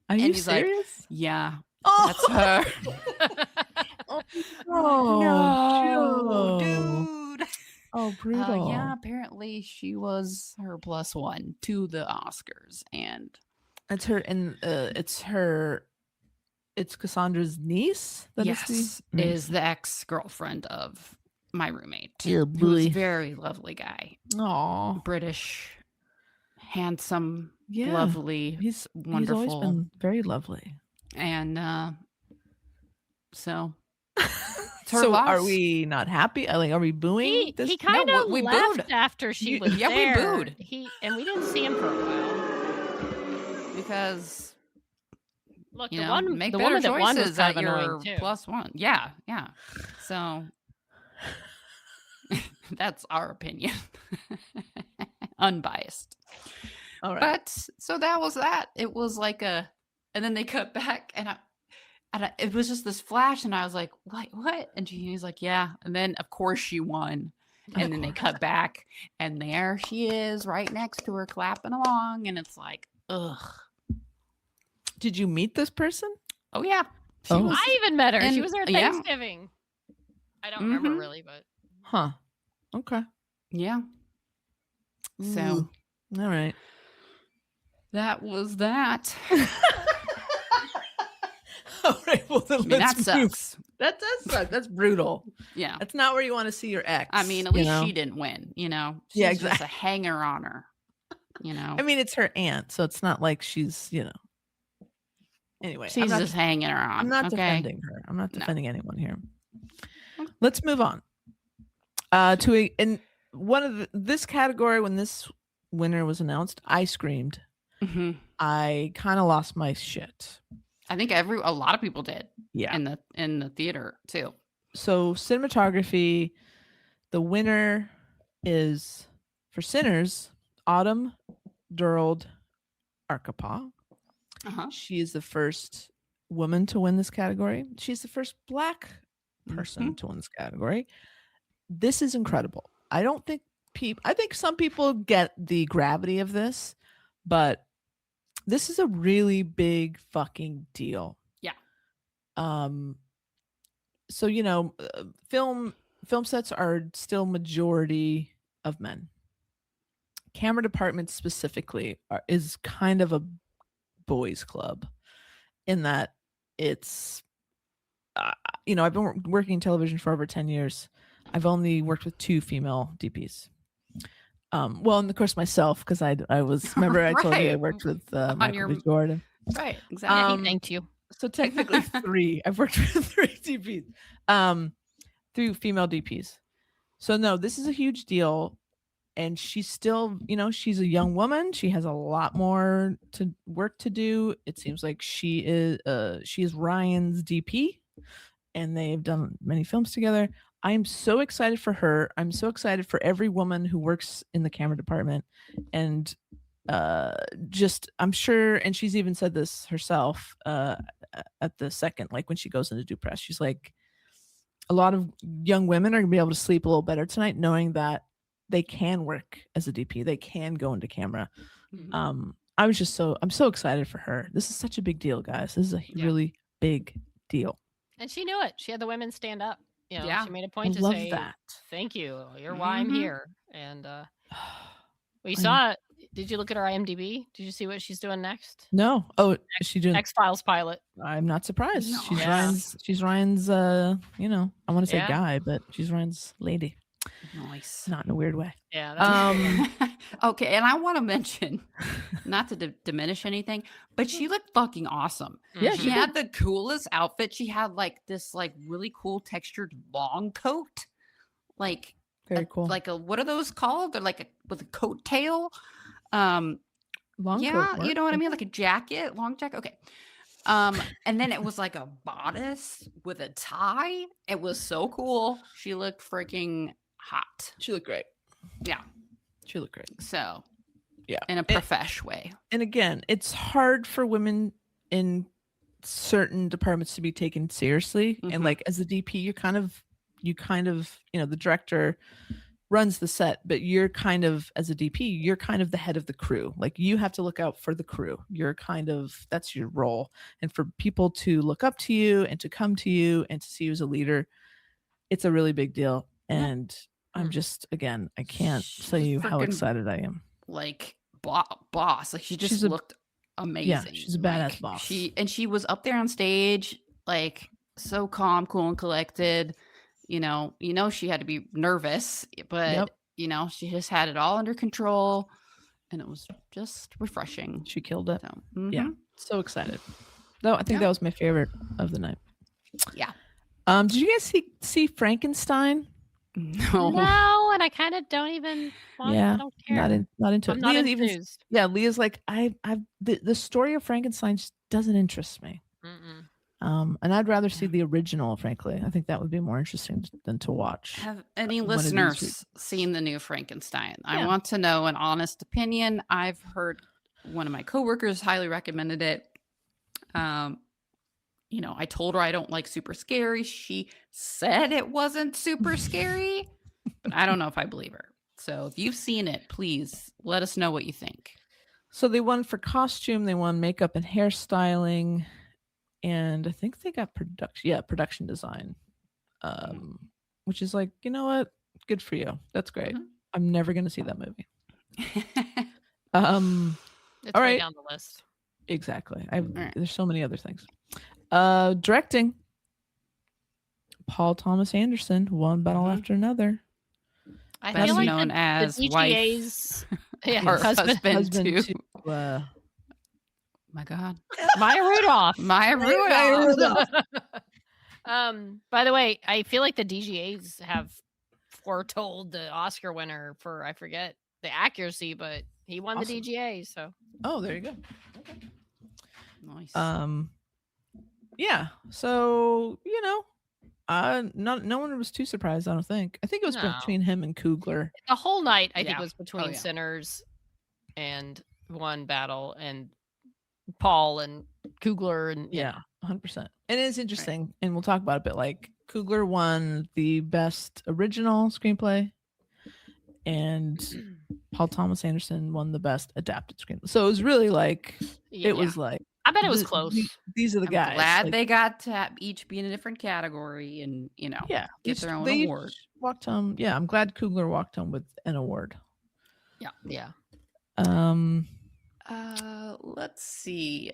S2: Are you
S5: And he's like,
S2: serious?
S5: yeah,
S2: Oh,
S5: that's her.
S2: no, Joe.
S5: dude.
S2: Oh, brutal.
S5: Yeah, apparently she was her plus one to the Oscars, and
S2: It's her, and it's Cassandra's niece. That is
S5: yes,
S2: the
S5: is the ex-girlfriend of my roommate.
S2: Yeah,
S5: Who's a
S2: boy.
S5: very lovely guy,
S2: Aw,
S5: British, handsome,
S2: yeah.
S5: lovely,
S2: He's
S5: wonderful,
S2: always been very lovely.
S5: and so it's her
S2: So
S5: loss.
S2: are we not happy? Like, are we booing? this?
S3: He kind of
S5: we
S3: left
S5: booed.
S3: after she was
S5: Yeah, we
S3: there.
S5: booed.
S3: And we didn't see him for a while.
S5: because
S3: Look,
S5: you
S3: the
S5: know,
S3: one,
S5: make
S3: the
S5: better
S3: woman that won was
S5: choices
S3: kind
S5: at
S3: of
S5: your
S3: annoying too.
S5: plus one. Yeah. So that's our opinion, unbiased.
S2: All right.
S5: But so that was that. It was like and then they cut back, and it was just this flash, and I was like, what? And Jeannie's like, yeah. And then of course she won. And then they cut back, and there she is, right next to her, clapping along, and it's like, ugh.
S2: Did you meet this person?
S5: Oh yeah.
S2: Oh.
S3: I even met her. She
S5: and-
S3: was there at
S5: yeah.
S3: Thanksgiving. I don't remember
S5: Mhm.
S3: really, but
S2: Huh. Okay.
S5: Yeah. So
S2: Ooh. All right.
S5: that was that.
S2: All right. Well, then
S5: I mean, that
S2: let's move.
S5: sucks.
S2: That does suck. That's brutal.
S5: Yeah.
S2: That's not where you want to see your ex.
S5: I mean, at
S2: you
S5: least
S2: know?
S5: she didn't win, you know? She's
S2: Yeah,
S5: just a
S2: exactly.
S5: hanger on her, you know?
S2: I mean, it's her aunt, so it's not like she's, Anyway,
S5: She's just hanging her on.
S2: I'm not
S5: okay?
S2: defending her. I'm not
S5: No.
S2: defending anyone here.
S5: Okay.
S2: Let's move on. In one of this category, when this winner was announced, I screamed.
S5: Mhm.
S2: I kind of lost my shit.
S5: I think a lot of people did
S2: Yeah.
S5: in the theater too.
S2: So cinematography, the winner is for Sinners, Autumn Durald Arkapaw.
S5: Uh-huh.
S2: She is the first woman to win this category. She's the first Black person to win this category. This is incredible. I think some people get the gravity of this, but this is a really big fucking deal.
S5: Yeah.
S2: So film sets are still majority of men. Camera department specifically is kind of a boys club in that it's I've been working in television for over 10 years. I've only worked with 2 female DPs. Well, and of course myself, because I was, remember I told you I
S5: Right.
S2: worked with
S5: On
S2: Michael
S5: your-
S2: B. Jordan.
S5: Right.
S3: yeah,
S5: Exactly.
S3: he thanked you.
S2: So technically 3. I've worked with 3 DPs, 3 female DPs. So no, this is a huge deal. And she's still, she's a young woman. She has a lot more work to do. It seems like she is Ryan's DP, and they've done many films together. I'm so excited for her. I'm so excited for every woman who works in the camera department. And I'm sure, and she's even said this herself at the second, like when she goes into do press, she's like, a lot of young women are gonna be able to sleep a little better tonight, knowing that they can work as a DP. They can go into camera.
S5: Mhm.
S2: I'm so excited for her. This is such a big deal, guys. This is a really big deal.
S3: And she knew it. She had the women stand up.
S5: Yeah.
S3: She made a
S2: I
S3: point to
S2: love
S3: say,
S2: that.
S3: "Thank you. You're why I'm
S5: Mhm.
S3: here." And we saw it. Did you look at her IMDb? Did you see what she's doing next?
S2: No. Oh, is she doing?
S3: X-Files pilot.
S2: I'm not surprised.
S5: No.
S2: She's
S3: Yeah.
S2: Ryan's. I want to say
S3: Yeah.
S2: guy, but she's Ryan's lady.
S5: Nice.
S2: Not in a weird way.
S3: Yeah. That's
S5: Okay, and I want to mention, not to diminish anything, but she looked fucking awesome.
S2: Yeah,
S3: Mhm.
S5: She had the coolest outfit. She had like this really cool textured long coat, like
S2: Very cool.
S5: Like what are those called? They're like with a coat tail.
S2: Long
S5: Yeah,
S2: coat
S5: you
S2: work.
S5: know what I mean, like a jacket, long jacket. Okay. And then it was like a bodice with a tie. It was so cool. She looked freaking hot.
S2: She looked great.
S5: Yeah.
S2: She looked great.
S5: So
S2: Yeah.
S5: in a profesh way.
S2: And again, it's hard for women in certain departments to be taken seriously.
S5: Mhm.
S2: And like as a DP, you kind of, the director runs the set, but you're kind of, as a DP, you're kind of the head of the crew. Like you have to look out for the crew. That's your role. And for people to look up to you and to come to you and to see you as a leader, it's a really big deal. And I'm just, again, I can't tell you how
S5: Freaking
S2: excited I am.
S5: Like boss. Like she just
S2: She's a-
S5: looked amazing.
S2: she's a badass
S5: Like,
S2: boss.
S5: She was up there on stage, like so calm, cool, and collected. She had to be nervous, but
S2: Yep.
S5: she just had it all under control, and it was just refreshing.
S2: She killed it.
S5: So,
S2: Yeah.
S5: mhm.
S2: So excited. No, I think that was my favorite of the night.
S5: Yeah.
S2: Did you guys see Frankenstein?
S5: No.
S3: no, and I kind of don't even. Want,
S2: Yeah,
S3: I don't care.
S2: Not into
S3: I'm
S2: it.
S3: not
S2: Leah even,
S3: enthused.
S2: Leah's like, the story of Frankenstein just doesn't interest me.
S3: Mm-mm.
S2: And I'd rather see the original, frankly. I think that would be more interesting than to watch.
S5: Have any
S2: one of these
S5: listeners seen the new Frankenstein? I
S2: Yeah.
S5: want to know an honest opinion. I've heard one of my coworkers highly recommended it. I told her I don't like super scary. She said it wasn't super scary, but I don't know if I believe her. So if you've seen it, please let us know what you think.
S2: So they won for costume, they won makeup and hairstyling, and I think they got production design. Which is like, you know what? Good for you. That's great.
S5: Mhm.
S2: I'm never gonna see that movie.
S3: It's
S2: all
S3: way
S2: right.
S3: down the list.
S2: Exactly.
S5: right.
S2: There's so many other things. Directing. Paul Thomas Anderson, one battle after another.
S3: I
S5: Best
S3: feel like
S5: known
S3: the
S5: as
S3: DGAs,
S5: wife or husband too.
S2: to
S5: My God,
S3: Maya Rudolph.
S5: Maya
S2: Maya
S5: Rudolph.
S3: By the way, I feel like the DGAs have foretold the Oscar winner for, I forget the accuracy, but he won
S2: Awesome.
S3: the DGA. So
S2: Oh, there you go.
S5: Nice.
S2: Yeah. So, no one was too surprised, I don't think. I think it was
S3: No.
S2: between him and Coogler.
S3: the whole night, I think
S5: Yeah.
S3: was between
S5: yeah.
S3: Sinners and one battle and Paul and Coogler and
S2: Yeah, 100%. And it's interesting, and we'll talk about it, but like Coogler won the best original screenplay, and Paul Thomas Anderson won the best adapted screenplay. So it was really like
S3: yeah.
S2: it was like
S3: I bet it was
S2: th-
S3: close.
S2: These are the
S5: I'm
S2: guys.
S5: glad
S2: like,
S5: they got to each be in a different category and
S2: yeah
S5: get their own
S2: they each
S5: award.
S2: walked home. Yeah, I'm glad Coogler walked home with an award.
S3: Yeah.
S5: Let's see.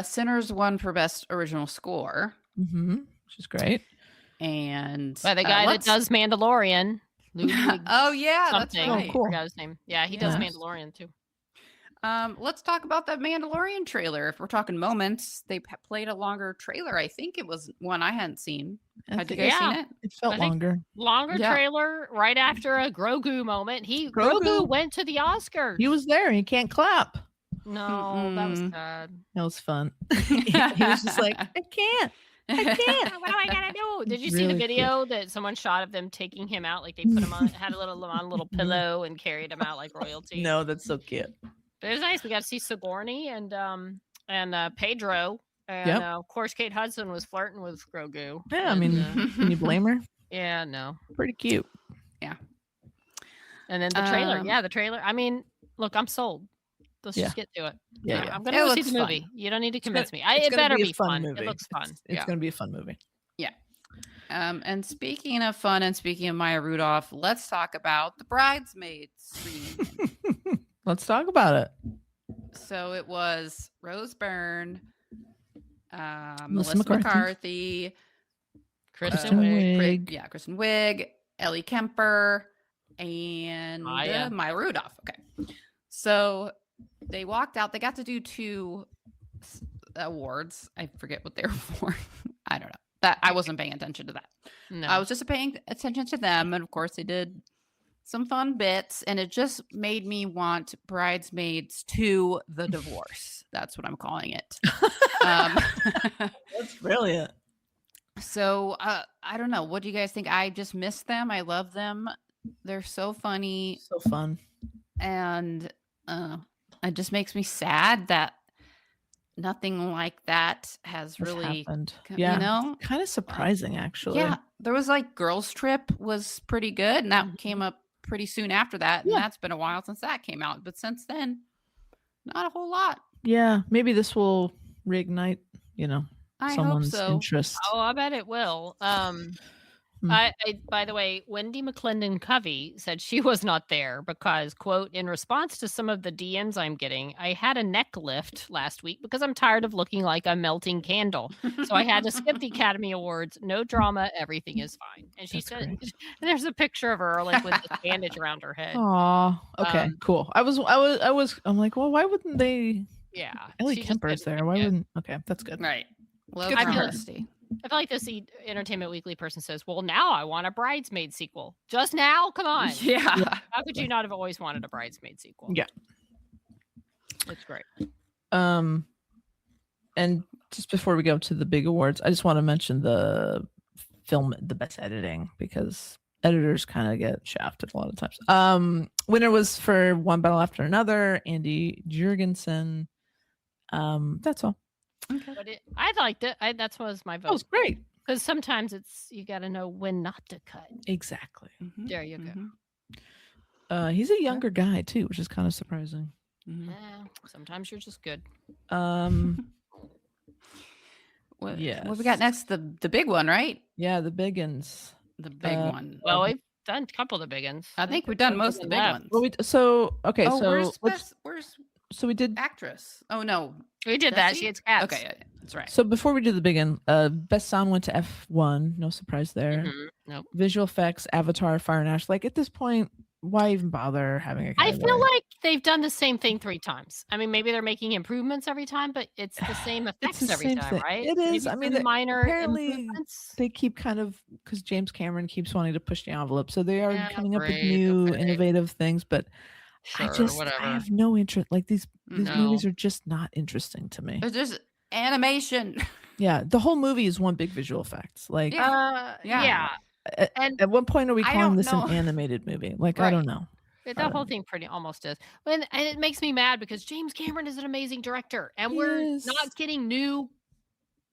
S5: Sinners won for best original score,
S2: which is great.
S5: and
S3: By the guy that does Mandalorian. Ludwig
S5: oh yeah, that's
S3: something.
S5: right.
S2: Oh, cool.
S3: Forgot his name. Yeah, he does
S2: Nice.
S3: Mandalorian too.
S5: Let's talk about that Mandalorian trailer. If we're talking moments, they played a longer trailer. I think it was one I hadn't seen. Had you guys
S3: Yeah.
S5: seen it?
S2: It felt
S3: I think-
S2: longer.
S3: Longer
S5: Yeah.
S3: trailer right after a Grogu moment. Grogu
S2: Grogu.
S3: went to the Oscars.
S2: He was there and he can't clap.
S3: No, that was
S5: Mm-mm.
S3: sad.
S2: That was fun. He was just like, I can't.
S3: What am I gonna do? Did you see the
S2: Really
S3: video that someone shot of them taking him out? Like they put him on, had a little pillow and carried him out like royalty.
S2: No, that's so cute.
S3: But it was nice. We got to see Sigourney and Pedro, and
S2: Yep.
S3: of course Kate Hudson was flirting with Grogu.
S2: Yeah, I
S3: And,
S2: mean, can you blame her?
S3: yeah, no.
S2: Pretty cute.
S3: And then the trailer,
S5: Um,
S3: the trailer. I mean, look, I'm sold. Let's
S2: Yeah.
S3: just get to it.
S2: Yeah,
S3: I'm
S2: yeah.
S3: gonna
S5: It
S3: go see
S5: looks
S3: the
S5: fun.
S3: movie. You don't need to convince me.
S2: It's
S3: It
S2: gonna
S3: better
S2: a
S3: be fun.
S2: movie.
S3: It looks fun.
S2: It's gonna be a fun movie.
S5: And speaking of fun and speaking of Maya Rudolph, let's talk about the Bridesmaids reunion.
S2: Let's talk about it.
S5: So it was Rose Byrne,
S2: Melissa
S5: Melissa McCarthy,
S3: Kristen Wiig.
S5: Kristen Wiig, Ellie Kemper, and
S3: Maya.
S5: Maya Rudolph. Okay. So they walked out. They got to do 2 awards. I forget what they were for. I don't know. That I wasn't paying attention to that.
S3: No.
S5: I was just paying attention to them. And of course, they did some fun bits. And it just made me want Bridesmaids to the divorce. That's what I'm calling it.
S2: That's brilliant.
S5: So I don't know. What do you guys think? I just miss them. I love them. They're so funny.
S2: So fun.
S5: And it just makes me sad that nothing like that has
S2: What's
S5: really
S2: happened?
S5: you know?
S2: Kind of surprising, actually.
S5: Yeah, there was like Girls Trip was pretty good, and that came up pretty soon after that. And
S2: Yeah.
S5: that's been a while since that came out. But since then, not a whole lot.
S2: Yeah, maybe this will reignite,
S5: I hope
S2: someone's
S5: so.
S2: interest.
S3: Oh, I bet it will.
S2: Hmm.
S3: By the way, Wendy McClendon Covey said she was not there because, quote, in response to some of the DMs I'm getting, I had a neck lift last week because I'm tired of looking like a melting candle. So I had to skip the Academy Awards. No drama. Everything is fine. And she
S2: That's
S3: said,
S2: great.
S3: and there's a picture of her like with the bandage around her head.
S2: Aw. Okay, cool. I'm like, well, why wouldn't they?
S3: Yeah.
S2: Ellie
S3: she just
S2: Kemper's
S3: didn't
S2: there. Why
S3: forget.
S2: wouldn't? Okay, that's good.
S5: Right. Love
S2: Good
S5: for
S3: for her.
S5: honesty.
S3: I feel like this Entertainment Weekly person says, well, now I want a Bridesmaid sequel. Just now? Come on.
S5: Yeah.
S3: How could you not have always wanted a Bridesmaid sequel?
S2: Yeah.
S3: It's great.
S2: And just before we go to the big awards, I just want to mention the best editing, because editors kind of get shafted a lot of times. Winner was for One Battle After Another, Andy Jurgensen. That's all.
S5: Okay.
S3: But I liked it. That was my
S2: That was
S3: vote.
S2: great.
S3: Because sometimes you got to know when not to cut.
S2: Exactly.
S5: Mhm,
S3: There you go.
S5: mhm.
S2: He's a younger guy too, which is kind of surprising.
S5: Mhm.
S3: Sometimes you're just good.
S5: What we
S2: Yes.
S5: got next? The big one, right?
S2: Yeah, the biggins.
S5: The big one.
S3: Well, we've done a couple of the big ones.
S5: I think we've done most of the big ones.
S2: Well,
S5: Where's
S2: so we did.
S5: actress? Oh no,
S3: We did that.
S5: Jesse?
S3: She hates cats.
S5: Okay, yeah, that's right.
S2: So before we do the big one, best sound went to F1. No surprise there.
S3: Mhm. Nope.
S2: Visual effects, Avatar, Fire and Ash. Like at this point, why even bother having a
S3: I
S2: guy
S3: feel
S2: there?
S3: like they've done the same thing 3 times. I mean, maybe they're making improvements every time, but it's the same effects
S2: the
S3: every
S2: same
S3: time,
S2: thing.
S3: right?
S2: It is.
S3: Maybe
S2: I mean,
S3: some minor
S2: apparently
S3: improvements.
S2: they keep kind of, because James Cameron keeps wanting to push the envelope, so they are
S3: Yeah,
S2: coming up with
S3: great,
S2: new
S3: okay.
S2: innovative things. But
S3: Sure,
S2: I have no interest. Like these
S3: No.
S2: movies are just not interesting to me.
S5: It's just animation.
S2: Yeah, the whole movie is one big visual effects. Like
S5: Yeah.
S3: Yeah. And
S2: at what point are we
S5: I
S2: calling
S5: don't
S2: this
S5: know.
S2: an animated movie? Like I
S5: Right.
S2: don't know.
S3: the whole thing pretty almost is. And it makes me mad because James Cameron is an amazing director, and we're
S2: Yes.
S3: not getting new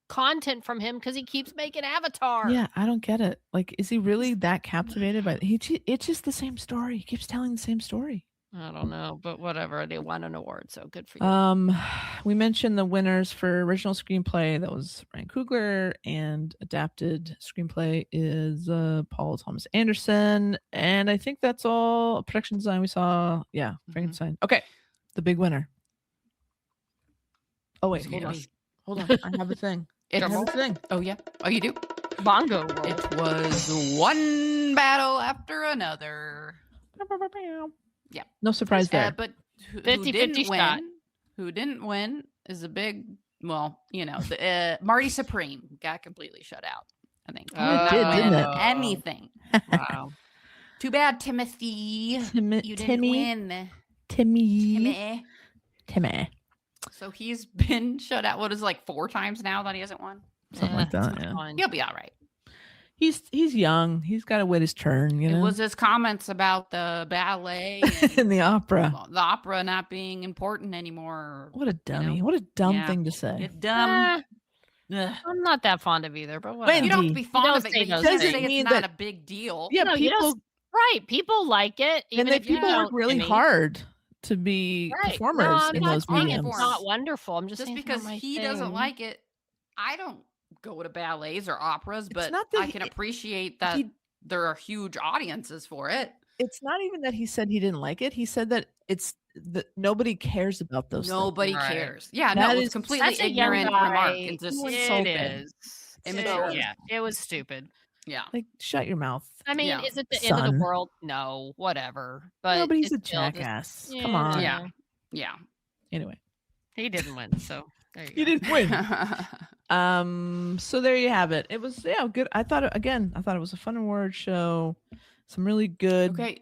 S3: content from him because he keeps making Avatar.
S2: Yeah, I don't get it. Like, is he really that captivated by it's just the same story. He keeps telling the same story.
S3: I don't know, but whatever. They won an award, so good for you.
S2: We mentioned the winners for original screenplay. That was Ryan Coogler, and adapted screenplay is Paul Thomas Anderson. And I think that's all. Production design we saw. Yeah, Frankenstein. Okay, the big winner. Oh wait, hold on. I have a thing. I have a thing.
S5: Oh yeah. Oh, you do.
S3: Bongo roll.
S5: It was one battle after another. Yeah.
S2: No surprise there.
S5: But who
S3: 50-50
S5: didn't
S3: shot.
S5: win? Who didn't win is a big. Well, the Marty Supreme got completely shut out. I think.
S3: Oh, it
S5: Not
S3: did,
S5: win
S2: didn't it?
S5: anything.
S3: Wow.
S5: Too bad, Timothy. You didn't win.
S2: Timmy.
S5: So he's been shut out. What is it, like 4 times now that he hasn't won?
S2: Something like that.
S3: it's
S2: Yeah.
S3: fine.
S5: He'll be all right.
S2: He's young. He's got to wait his turn. You know,
S5: It was his comments about the ballet
S2: in
S5: and
S2: the opera.
S5: the opera not being important anymore.
S2: What a dummy!
S5: know?
S2: What a dumb
S5: Yeah.
S2: thing to say.
S5: It's dumb.
S3: Eh, I'm not that fond of either, but whatever.
S5: You don't have to be fond
S3: don't
S5: of it,
S3: say
S5: but you
S3: those
S5: can't
S3: things.
S5: say
S2: mean
S5: it's not
S2: that-
S5: a big deal.
S2: Yeah,
S3: No, you
S2: people
S3: don't- Right. People like it. Even
S2: and then
S3: if you
S2: people work
S3: don't,
S2: really
S3: Jimmy.
S2: hard to be
S3: Right.
S2: performers
S3: No, I'm
S2: in
S3: not
S2: those
S3: saying
S2: mediums.
S3: it's not wonderful. I'm just
S5: Just
S3: saying it's
S5: because
S3: not my
S5: he doesn't
S3: thing.
S5: like it, I don't go to ballets or operas, but
S2: not that
S5: I can appreciate that
S2: he-
S5: there are huge audiences for it.
S2: It's not even that he said he didn't like it. He said that it's that nobody cares about those.
S5: Nobody
S3: Right.
S5: cares. Yeah,
S2: That
S5: no, it's
S2: is-
S5: completely
S3: That's a young
S5: ignorant
S3: guy.
S5: remark. It's just
S3: It
S5: stupid.
S3: is.
S5: Immature.
S3: Yeah, it was stupid.
S5: Yeah.
S2: Like, shut your mouth.
S3: I mean,
S5: Yeah.
S3: is it the end of
S2: Son.
S3: the world? No, whatever. But
S2: No, but he's a
S3: it's still just-
S2: jackass. Come on.
S5: Yeah. Yeah.
S2: Anyway,
S3: He didn't win, so there you
S2: you
S3: go.
S2: didn't win. So there you have it. It was good. I thought it was a fun award show. Some really good
S5: Okay.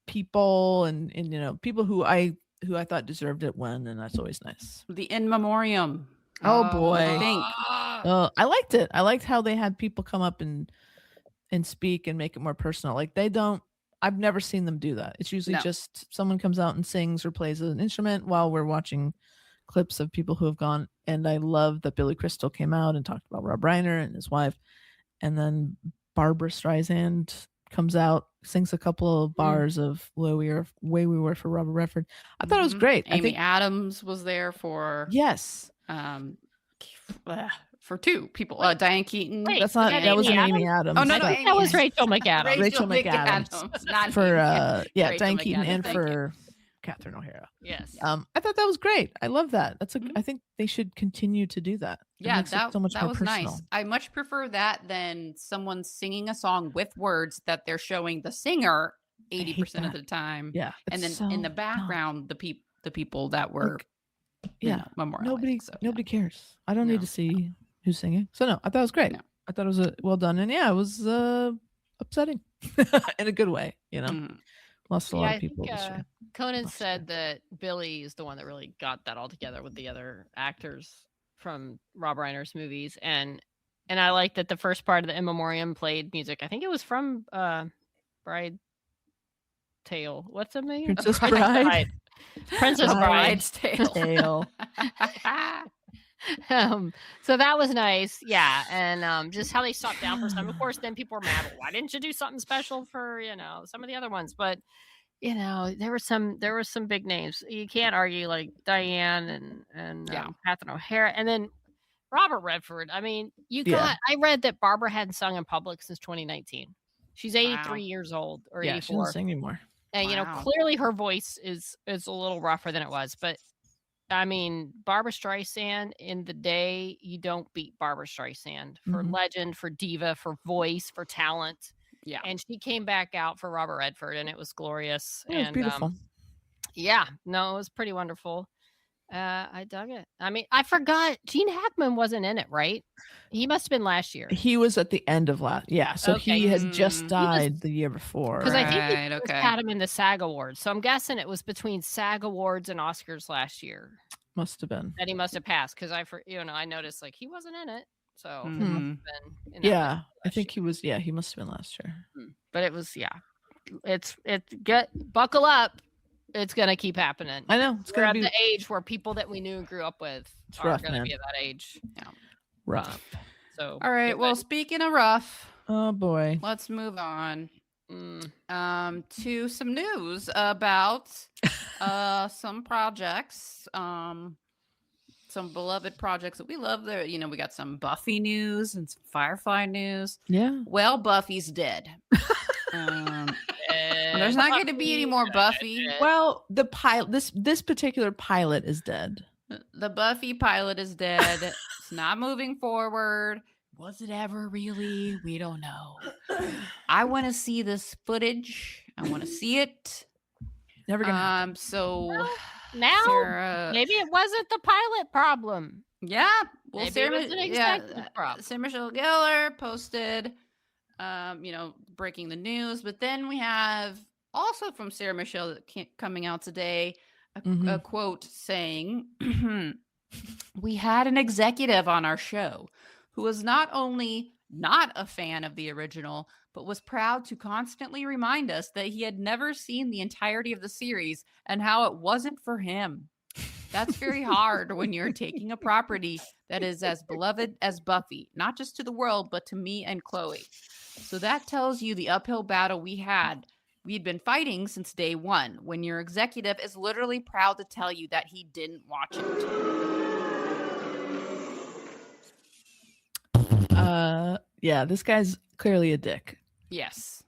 S2: people and people who I thought deserved it win, and that's always nice.
S5: The in memoriam.
S2: Oh, boy.
S5: I think.
S2: I liked it. I liked how they had people come up and speak and make it more personal. Like I've never seen them do that. It's usually
S5: No.
S2: just someone comes out and sings or plays an instrument while we're watching clips of people who have gone. And I love that Billy Crystal came out and talked about Rob Reiner and his wife. And then Barbara Streisand comes out, sings a couple of bars of Way We Were for Robert Redford. I thought it was
S5: Mhm.
S2: great.
S5: Amy
S2: I think,
S5: Adams was there for
S2: yes.
S5: For 2 people. Diane Keaton.
S3: Wait,
S2: That's not,
S3: that
S2: that was
S3: Amy
S2: Amy Adams.
S5: Oh, no,
S3: I
S5: no,
S3: think
S5: Amy
S3: that was
S5: Adams.
S3: Rachel McAdams.
S2: Rachel McAdams.
S5: Not
S2: For
S5: Amy. Rachel
S2: Diane Keaton
S5: McAdams,
S2: and
S5: thank you.
S2: for Catherine O'Hara.
S3: Yes.
S2: I thought that was great. I love that.
S5: Mhm.
S2: I think they should continue to do that. It
S5: Yeah,
S2: makes it so much
S5: that
S2: more
S5: was
S2: personal.
S5: nice. I much prefer that than someone singing a song with words that they're showing the singer 80% of
S2: that.
S5: the time.
S2: Yeah,
S5: And then
S2: it's
S5: in
S2: so
S5: the
S2: dumb.
S5: background, the people that were
S2: yeah,
S5: memorialized.
S2: nobody cares. I don't
S5: No.
S2: need to see who's singing. So no, I thought it was great.
S5: No.
S2: I thought it was well done, and yeah, it was upsetting in a good way.
S5: Mhm.
S2: Lost a
S3: Yeah,
S2: lot
S3: I
S2: of people
S3: think,
S2: this year.
S3: Conan
S2: Last
S3: said that Billy is the one that really got that all together with the other actors from Rob Reiner's movies, and I like that the first part of the In Memoriam played music. I think it was from Bride Tale. What's the name?
S2: Princess
S5: Bride.
S2: Bride.
S3: Princess Bride.
S5: Bride's Tale.
S2: Tale.
S3: So that was nice. Yeah. And just how they stopped down for some. Of course, then people were mad. Why didn't you do something special for, some of the other ones? But you know, there were some big names. You can't argue like Diane and
S5: Yeah.
S3: Catherine O'Hara, and then Robert Redford. I mean,
S2: Yeah.
S3: I read that Barbara hadn't sung in public since 2019. She's 83
S5: Wow.
S3: years old or
S2: Yeah, she doesn't
S3: 84.
S2: sing anymore.
S3: And you know,
S5: Wow.
S3: clearly her voice is a little rougher than it was, but I mean, Barbara Streisand in the day, you don't beat Barbara Streisand for
S2: Mhm.
S3: legend, for diva, for voice, for talent.
S5: Yeah.
S3: And she came back out for Robert Redford, and it was glorious.
S2: It was
S3: And
S2: beautiful.
S3: yeah, no, it was pretty wonderful. I dug it. I mean, I forgot Gene Hackman wasn't in it, right? He must have been last year
S2: He was at the end of last. Yeah, so
S3: Okay.
S2: he had just
S5: Mm.
S2: died the year before.
S3: because I think they
S5: Right,
S3: just
S5: okay.
S3: had him in the SAG Awards. So I'm guessing it was between SAG Awards and Oscars last year
S2: Must have been.
S3: that he must have passed. Because I noticed like he wasn't in it, so it must
S5: Mhm.
S3: have been in that
S2: Yeah,
S3: list
S2: I
S3: last
S2: think
S3: year.
S2: he was. Yeah, he must have been last year.
S3: But it was it's buckle up. It's gonna keep happening.
S2: I know it's
S3: We're
S2: gonna
S3: at
S2: be
S3: the age where people that we knew and grew up with
S2: It's
S3: are
S2: rough,
S3: gonna
S2: man.
S3: be at that age.
S2: rough.
S3: So
S5: All right.
S3: get
S5: Well,
S3: ready.
S5: speaking of rough,
S2: Oh boy.
S5: let's move on
S3: Mm,
S5: to some news about some projects, some beloved projects that we love. There, we got some Buffy news and some Firefly news.
S2: Yeah.
S5: Well, Buffy's dead. There's not going to be any more Buffy.
S2: Well, the pilot. This particular pilot is dead.
S5: The Buffy pilot is dead. It's not moving forward. Was it ever really? We don't know. I want to see this footage. I want to see it.
S2: Never gonna happen.
S5: So
S3: now
S5: Sarah,
S3: maybe it wasn't the pilot problem.
S5: yeah. Well,
S3: Maybe
S5: Sarah,
S3: it was an executive problem.
S5: Sarah Michelle Gellar posted, breaking the news. But then we have also from Sarah Michelle coming out today a quote saying, "We had an executive on our show who was not only not a fan of the original, but was proud to constantly remind us that he had never seen the entirety of the series and how it wasn't for him. That's very hard when you're taking a property that is as beloved as Buffy, not just to the world, but to me and Chloe. So that tells you the uphill battle we'd been fighting since day one, when your executive is literally proud to tell you that he didn't watch it."
S2: Yeah, this guy's clearly a dick.
S5: Yes.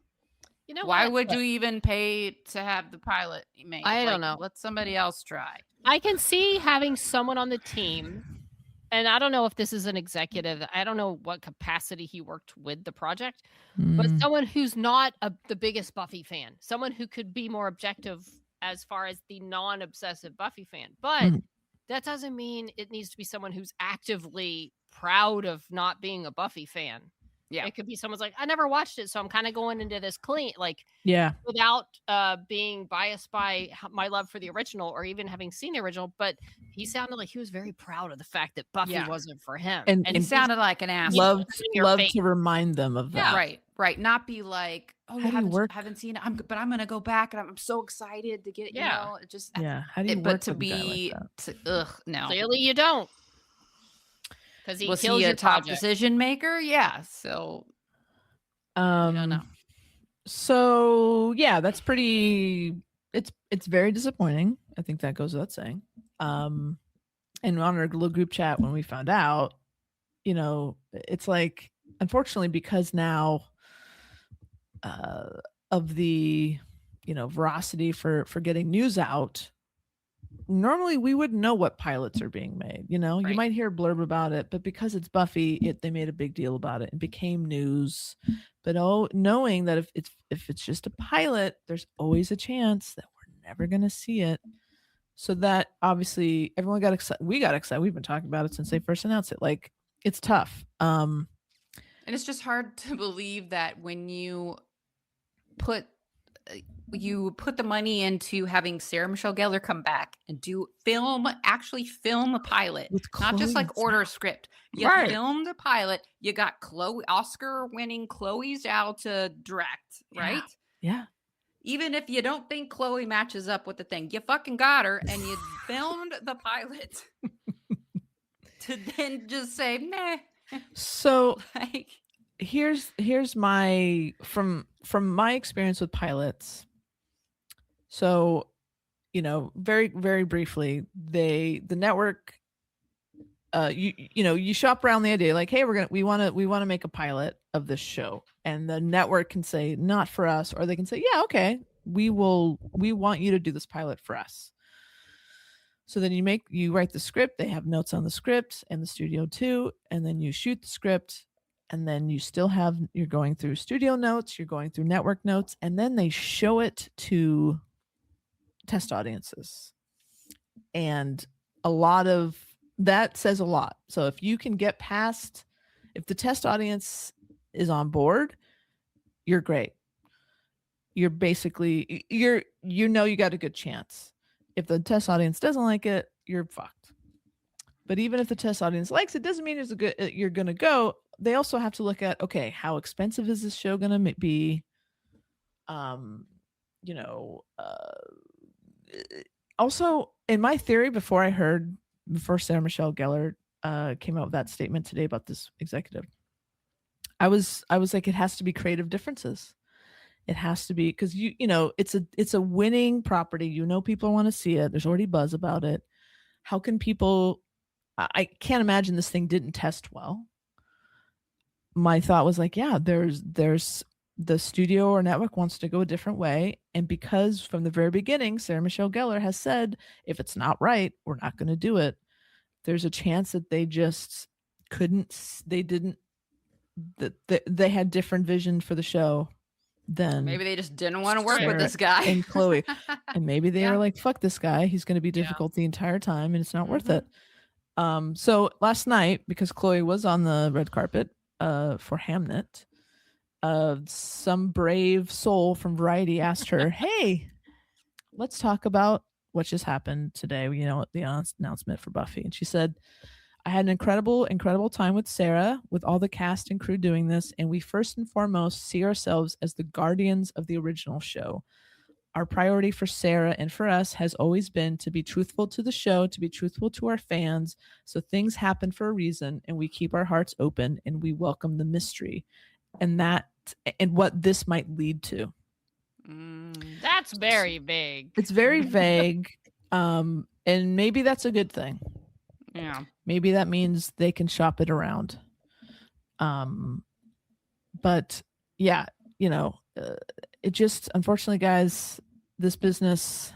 S3: You know
S5: Why
S3: what?
S5: would you even pay to have the pilot made?
S3: I don't know.
S5: Let somebody else try.
S3: I can see having someone on the team, and I don't know if this is an executive. I don't know what capacity he worked with the project, but
S2: Mm.
S3: someone who's not the biggest Buffy fan, someone who could be more objective as far as the non-obsessive Buffy fan. But
S2: Mhm.
S3: that doesn't mean it needs to be someone who's actively proud of not being a Buffy fan.
S5: Yeah.
S3: It could be someone's like, I never watched it, so I'm kind of going into this clean, like
S2: Yeah.
S3: without being biased by my love for the original or even having seen the original. But he sounded like he was very proud of the fact that Buffy
S5: Yeah.
S3: wasn't for him.
S2: And
S5: And he sounded like an ass.
S2: Love
S3: in your face.
S2: to remind them of that.
S5: Right. Not be like, oh,
S2: How do you work?
S5: haven't seen it. But I'm gonna go back and I'm so excited to get it.
S3: Yeah.
S5: It just
S2: Yeah. How do you work
S5: but to
S2: with a guy like
S5: be
S2: that?
S5: no.
S3: Clearly, you don't, because he
S5: Was
S3: kills
S5: he a
S3: your
S5: top
S3: project.
S5: decision maker? Yeah. So I don't know.
S2: So yeah, that's pretty. It's very disappointing. I think that goes without saying. And on our little group chat when we found out, it's like, unfortunately, because now of the veracity for getting news out, normally we wouldn't know what pilots are being made. You
S3: Right.
S2: might hear a blurb about it, but because it's Buffy, they made a big deal about it and became news. But knowing that if it's just a pilot, there's always a chance that we're never going to see it. So that obviously everyone got excited. We got excited. We've been talking about it since they first announced it. Like, it's tough.
S5: And it's just hard to believe that when you put the money into having Sarah Michelle Gellar come back and actually film a pilot,
S2: With
S5: not just
S2: Chloe
S5: like order a script. You
S2: Right.
S5: filmed a pilot. You got Oscar-winning Chloe Zhao to direct,
S2: Yeah.
S5: right?
S2: Yeah.
S5: Even if you don't think Chloe matches up with the thing, you fucking got her, and you filmed the pilot to then just say, meh.
S2: So
S5: Like,
S2: here's my from my experience with pilots. So, very, very briefly, the network, you shop around the idea like, hey, we want to make a pilot of this show, and the network can say not for us, or they can say, yeah, okay, we want you to do this pilot for us. So then you write the script, they have notes on the script, and the studio too, and then you shoot the script, and then you're going through studio notes, you're going through network notes, and then they show it to test audiences. And a lot of that says a lot. So if you can get past, if the test audience is on board, you're great. You're basically, you got a good chance. If the test audience doesn't like it, you're fucked. But even if the test audience likes it, doesn't mean you're going to go. They also have to look at, okay, how expensive is this show going to be? Also, in my theory, before Sarah Michelle Gellar came out with that statement today about this executive, I was like, it has to be creative differences. It has to be, because it's a winning property. People want to see it. There's already buzz about it. How can people? I can't imagine this thing didn't test well. My thought was like, yeah, there's the studio or network wants to go a different way, and because from the very beginning, Sarah Michelle Gellar has said, if it's not right, we're not going to do it. There's a chance that they just couldn't. They didn't. That they had different vision for the show. Then
S5: maybe they just didn't want to work with this guy
S2: and Chloe, and maybe they were like, fuck this guy, he's going to be difficult the entire time, and it's not worth it. So last night, because Chloe was on the red carpet for Hamnet, some brave soul from Variety asked her, hey, let's talk about what just happened today, the announcement for Buffy. And she said, I had an incredible time with Sarah, with all the cast and crew doing this, and we first and foremost see ourselves as the guardians of the original show. Our priority for Sarah and for us has always been to be truthful to the show, to be truthful to our fans, so things happen for a reason, and we keep our hearts open, and we welcome the mystery, and what this might lead to.
S3: That's very vague.
S2: It's very vague, and maybe that's a good thing.
S5: Yeah.
S2: Maybe that means they can shop it around. But yeah, it just, unfortunately, guys, this business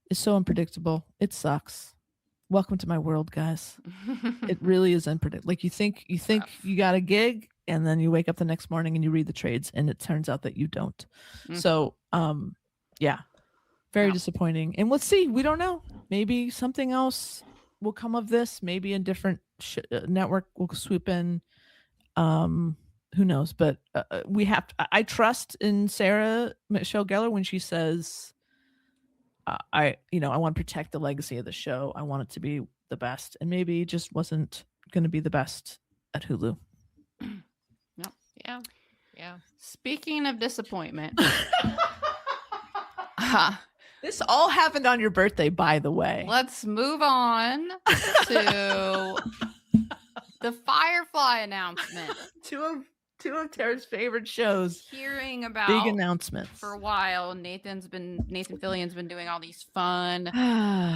S2: is so unpredictable. It sucks. Welcome to my world, guys. It really is unpredictable. Like you think you got a gig, and then you wake up the next morning and you read the trades, and it turns out that you don't. So, yeah, very disappointing. And let's see. We don't know. Maybe something else will come of this. Maybe a different network will swoop in. Who knows? But I trust in Sarah Michelle Gellar when she says, I want to protect the legacy of the show. I want it to be the best, and maybe it just wasn't going to be the best at Hulu.
S5: Yep.
S3: Yeah.
S5: Speaking of disappointment,
S2: this all happened on your birthday, by the way.
S5: Let's move on to the Firefly announcement.
S2: Two of Tara's favorite shows.
S5: Hearing about
S2: big announcements
S5: for a while. Nathan Fillion's been doing all these fun,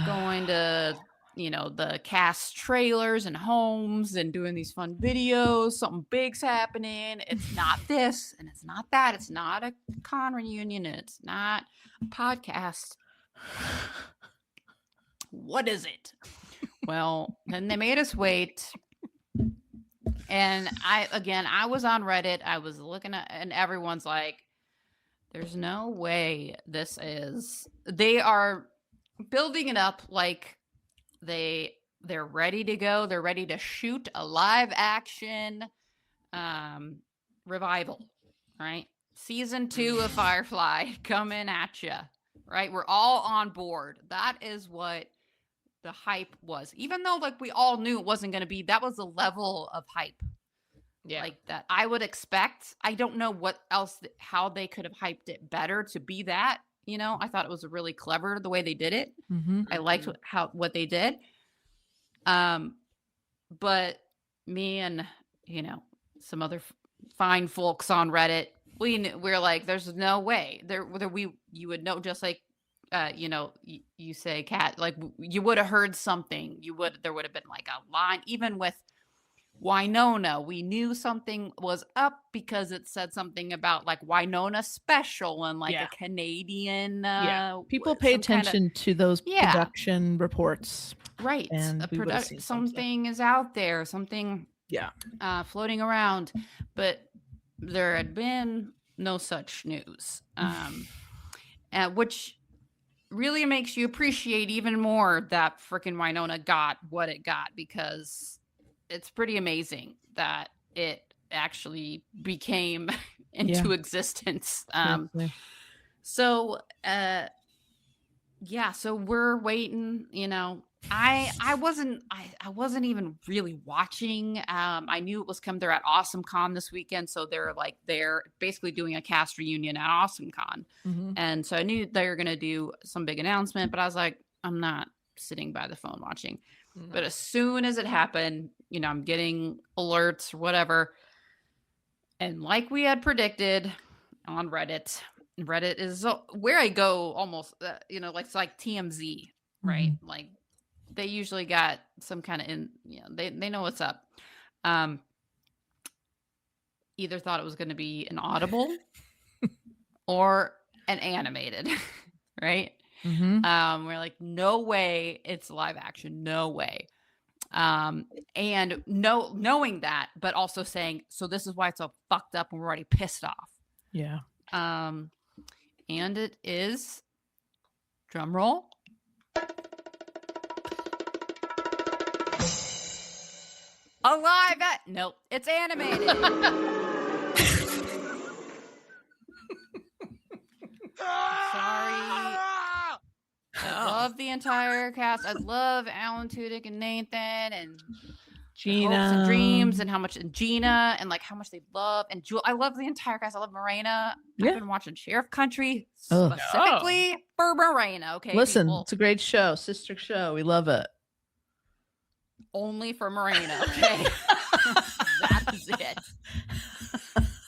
S5: going to the cast trailers and homes and doing these fun videos. Something big's happening. It's not this and it's not that. It's not a con reunion. It's not a podcast. What is it? Well, then they made us wait. And I was on Reddit. I was looking at, and everyone's like, there's no way this is. They are building it up like they're ready to go. They're ready to shoot a live action revival, right? Season 2 of Firefly coming at you, right? We're all on board. That is what the hype was, even though we all knew it wasn't going to be. That was the level of hype, that I would expect. I don't know how they could have hyped it better to be that. I thought it was really clever the way they did it. I liked what they did. But me and some other fine folks on Reddit, we're like, there's no way you would know, just like you say, Kat, like you would have heard something. There would have been like a line, even with Winona. We knew something was up because it said something about like Winona special and like a Canadian.
S2: People pay attention to those production reports.
S5: Right.
S2: And
S5: something is out there, something floating around, but there had been no such news, which really makes you appreciate even more that freaking Winona got what it got, because it's pretty amazing that it actually became into existence. So we're waiting, I wasn't even really watching. I knew it was coming. They're at AwesomeCon this weekend, so they're basically doing a cast reunion at AwesomeCon, and so I knew they were gonna do some big announcement. But I was like, I'm not sitting by the phone watching. But as soon as it happened, I'm getting alerts or whatever, and like we had predicted on Reddit. Reddit is where I go almost. It's like TMZ, right? Like. They usually got some kind of they know what's up. Either thought it was going to be an audible or an animated, right? We're like, no way it's live action, no way. And knowing that, but also saying, so this is why it's so fucked up and we're already pissed off.
S2: Yeah.
S5: And it is, drum roll. Nope, it's animated. Sorry. I love the entire cast. I love Alan Tudyk and Nathan and
S2: Gina,
S5: Hopes and Dreams, and how much Gina and like how much they love, and I love the entire cast. I love Morena. I've been watching Sheriff Country specifically for Morena. Okay,
S2: listen, it's a great show, sister show. We love it.
S5: Only for Morena, okay? That is it.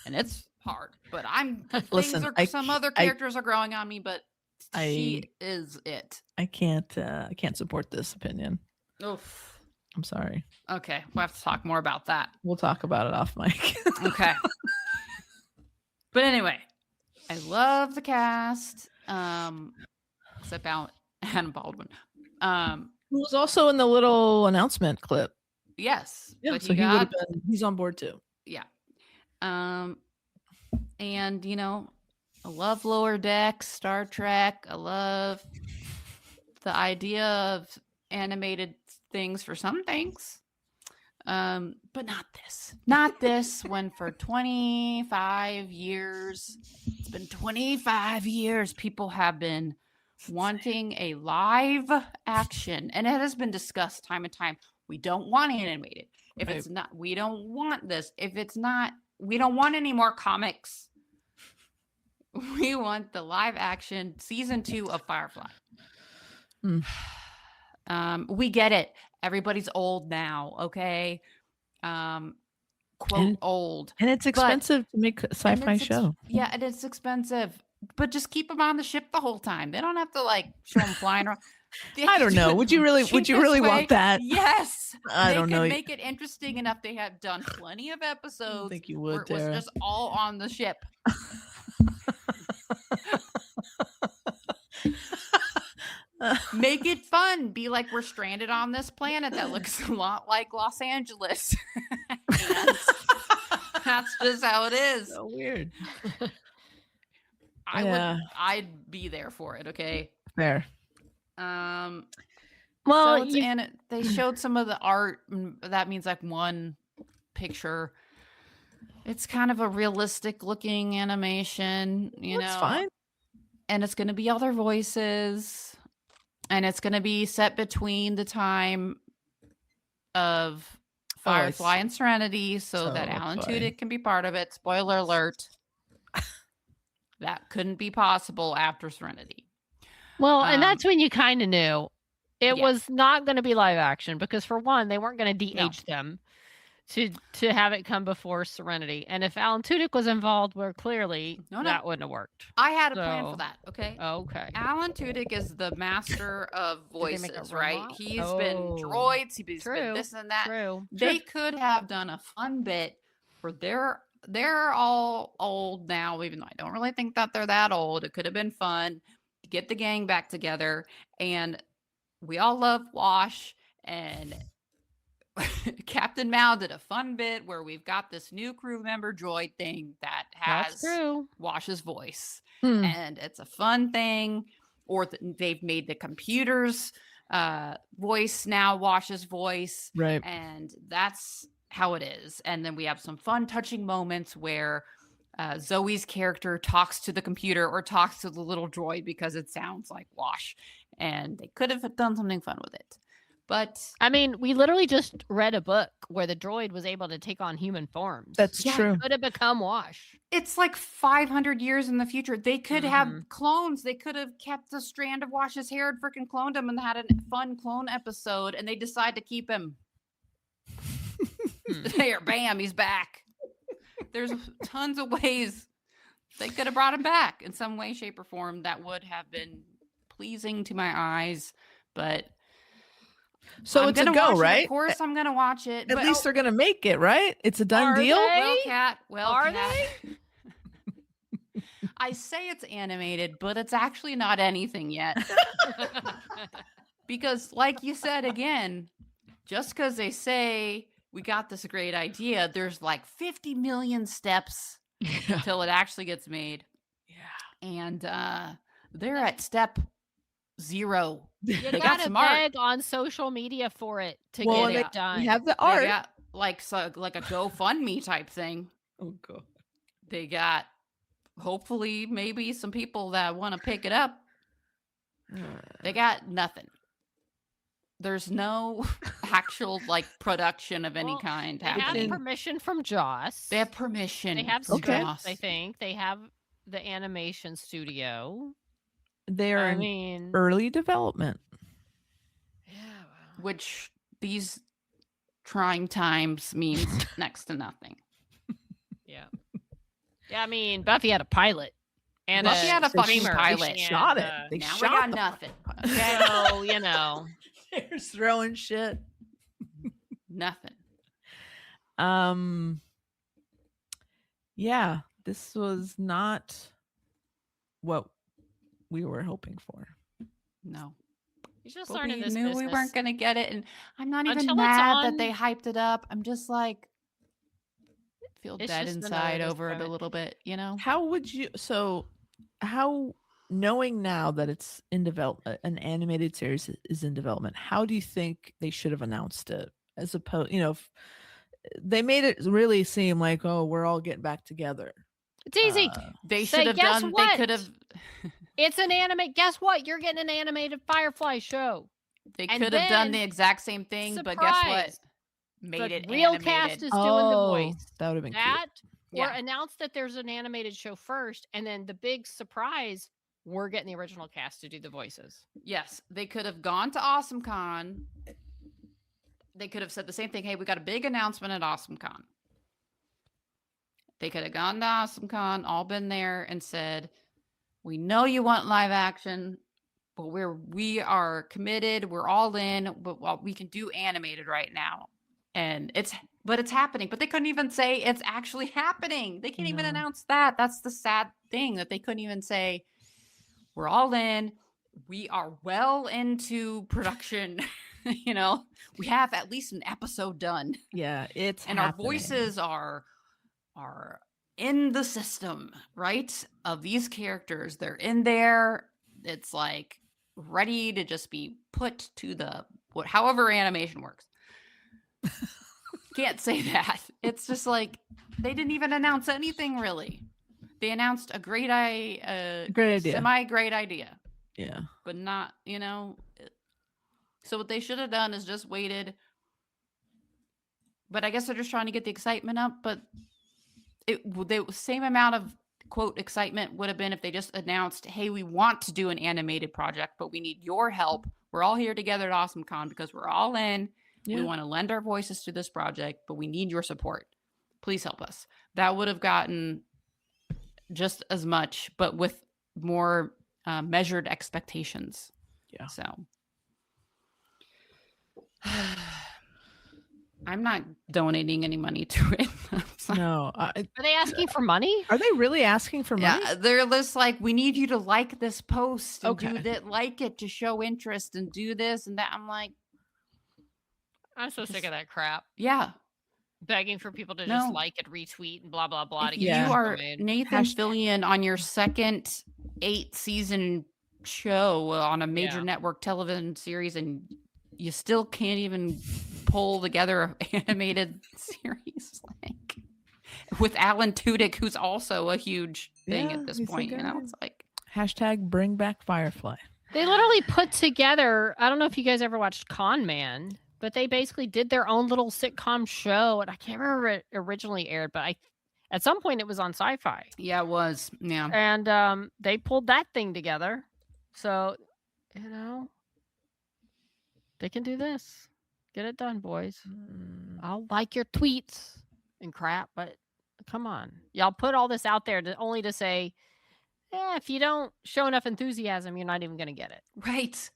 S5: And it's hard, but some other characters are growing on me, but she is it.
S2: I can't support this opinion.
S5: Oof.
S2: I'm sorry.
S5: Okay, we'll have to talk more about that.
S2: We'll talk about it off mic.
S5: Okay. But anyway, I love the cast. Except Adam Baldwin.
S2: Who was also in the little announcement clip.
S5: Yes.
S2: Yeah,
S5: but
S2: so he's on board too.
S5: Yeah. And I love Lower Decks, Star Trek. I love the idea of animated things for some things. But not this. Not this when for 25 years, it's been 25 years, people have been wanting a live action, and it has been discussed time and time. We don't want animated. If it's not, we don't want this. If it's not, we don't want any more comics. We want the live action season 2 of Firefly. We get it. Everybody's old now, okay? Old.
S2: And it's expensive to make a sci-fi show.
S5: Yeah, and it's expensive. But just keep them on the ship the whole time. They don't have to show them flying around.
S2: I don't know. Would you really want that?
S5: Yes.
S2: I don't know.
S5: Make it interesting enough. They have done plenty of episodes.
S2: I don't think you would,
S5: where it was just all on the ship. Make it fun. Be like, we're stranded on this planet that looks a lot like Los Angeles. That's just how it is.
S2: So weird.
S5: I'd be there for it. Okay.
S2: Fair.
S5: Well,
S3: so
S5: they showed some of the art. That means one picture. It's kind of a realistic looking animation,
S2: That's fine.
S5: And it's going to be other voices, and it's going to be set between the time of Firefly and Serenity, so that Alan Tudyk can be part of it. Spoiler alert. That couldn't be possible after Serenity.
S3: Well, and that's when you kind of knew it was not going to be live action, because for one, they weren't going to de-age them. to have it come before Serenity. And if Alan Tudyk was involved, where clearly that wouldn't have worked.
S5: I had a plan for that. Okay.
S3: Okay.
S5: Alan Tudyk is the master of voices, right?
S3: robot?
S5: He's been droids. He's been this and that.
S3: True.
S5: They could have done a fun bit for they're all old now, even though I don't really think that they're that old. It could have been fun to get the gang back together. And we all love Wash, and Captain Mao did a fun bit where we've got this new crew member droid thing that has Wash's voice. And it's a fun thing. Or they've made the computer's voice now Wash's voice.
S2: Right.
S5: And that's how it is. And then we have some fun, touching moments where Zoe's character talks to the computer or talks to the little droid because it sounds like Wash. And they could have done something fun with it. But
S3: I mean, we literally just read a book where the droid was able to take on human forms.
S2: That's true.
S3: It could have become Wash.
S5: It's like 500 years in the future. They could have clones. They could have kept the strand of Wash's hair and freaking cloned him and had a fun clone episode. And they decide to keep him. There, bam, he's back. There's tons of ways they could have brought him back in some way, shape, or form that would have been pleasing to my eyes. But
S2: so it's a go, right?
S5: Of course, I'm gonna watch it.
S2: At least they're gonna make it, right? It's a done deal.
S5: Well, Kat.
S3: Are they?
S5: I say it's animated, but it's actually not anything yet. Because, like you said again, just because they say we got this great idea, there's like 50 million steps until it actually gets made. Yeah. And they're at step 0.
S3: You gotta beg on social media for it to get it done.
S2: They have the art.
S5: They got like a GoFundMe type thing.
S2: Oh god.
S5: They got hopefully maybe some people that want to pick it up. They got nothing. There's no actual like production of any kind happening.
S3: They have permission from Joss.
S5: They have permission.
S3: They have scripts, I think. They have the animation studio.
S2: They're early development.
S3: Yeah. Wow.
S5: Which these trying times means next to nothing.
S3: Yeah. Yeah, I mean, Buffy had a pilot. And
S5: Buffy had a fucking pilot.
S2: They shot it. They
S5: now
S2: shot
S5: we got
S2: the
S5: nothing.
S3: Okay. So, you know.
S2: They're throwing shit.
S5: Nothing.
S2: Yeah, this was not what we were hoping for.
S5: No.
S3: You just
S5: But
S3: learned in
S5: we
S3: this
S5: knew
S3: business.
S5: we weren't going to get it. And I'm not even
S3: Until it's
S5: mad that
S3: on-
S5: they hyped it up. I'm just like, feel
S3: It's
S5: dead
S3: just
S5: inside
S3: another
S5: over it a
S3: disappointment.
S5: little bit, you know?
S2: How would you how knowing now that it's in development, an animated series is in development, how do you think they should have announced it? As opposed, they made it really seem like, oh, we're all getting back together.
S3: It's easy.
S5: They
S3: Say,
S5: should have
S3: guess
S5: done,
S3: what?
S5: they could have,
S3: It's an anime. Guess what? You're getting an animated Firefly show.
S5: they
S3: And
S5: could have done
S3: then,
S5: the exact same thing, but guess what?
S3: surprise,
S5: Made
S3: the
S5: it
S3: real
S5: animated.
S3: cast is doing the voice.
S2: That would have been
S3: That or
S5: Yeah.
S3: announce that there's an animated show first, and then the big surprise, we're getting the original cast to do the voices.
S5: Yes, they could have gone to AwesomeCon. They could have said the same thing. Hey, we got a big announcement at AwesomeCon. They could have gone to AwesomeCon, all been there, and said, "We know you want live action, but we are committed. We're all in. But we can do animated right now, and it's happening." But they couldn't even say it's actually happening. They can't even
S2: No.
S5: announce that. That's the sad thing, that they couldn't even say, "We're all in. We are well into production." We have at least an episode done,
S2: Yeah, it's
S5: and
S2: happening.
S5: our voices are in the system, right? Of these characters, they're in there. It's like ready to just be put to however animation works. Can't say that. It's just like they didn't even announce anything really. They announced a great idea, semi-great idea,
S2: Yeah.
S5: but not, So what they should have done is just waited. But I guess they're just trying to get the excitement up. But the same amount of, quote, excitement would have been if they just announced, hey, we want to do an animated project, but we need your help. We're all here together at AwesomeCon because we're all in.
S2: Yeah.
S5: We want to lend our voices to this project, but we need your support. Please help us. That would have gotten just as much, but with more measured expectations.
S2: Yeah.
S5: So I'm not donating any money to it.
S2: No.
S3: Are they asking for money?
S2: Are they really asking for money?
S5: Yeah, they're just like, we need you to like this post and
S2: Okay.
S5: do that, like it to show interest and do this and that. I'm like,
S3: I'm so sick of that crap.
S5: yeah.
S3: Begging for people to
S5: No.
S3: just like it, retweet, and blah blah blah.
S5: If
S3: To
S5: you
S3: get
S5: are
S3: made.
S5: Nathan
S2: Hasht-
S5: Fillion on your second 8-season show on a major
S3: Yeah.
S5: network television series, and you still can't even pull together an animated series, like with Alan Tudyk, who's also a huge thing
S2: Yeah,
S5: at this
S2: he's a
S5: point. You know,
S2: guy.
S5: it's like,
S2: Hashtag bring back Firefly.
S3: They literally put together. I don't know if you guys ever watched Con Man, but they basically did their own little sitcom show, and I can't remember it originally aired, but at some point it was on Sci-Fi,
S5: yeah, it was, yeah.
S3: and they pulled that thing together. So, they can do this. Get it done, boys. I'll like your tweets and crap, but come on, y'all put all this out there only to say, if you don't show enough enthusiasm, you're not even gonna get it.
S5: Right.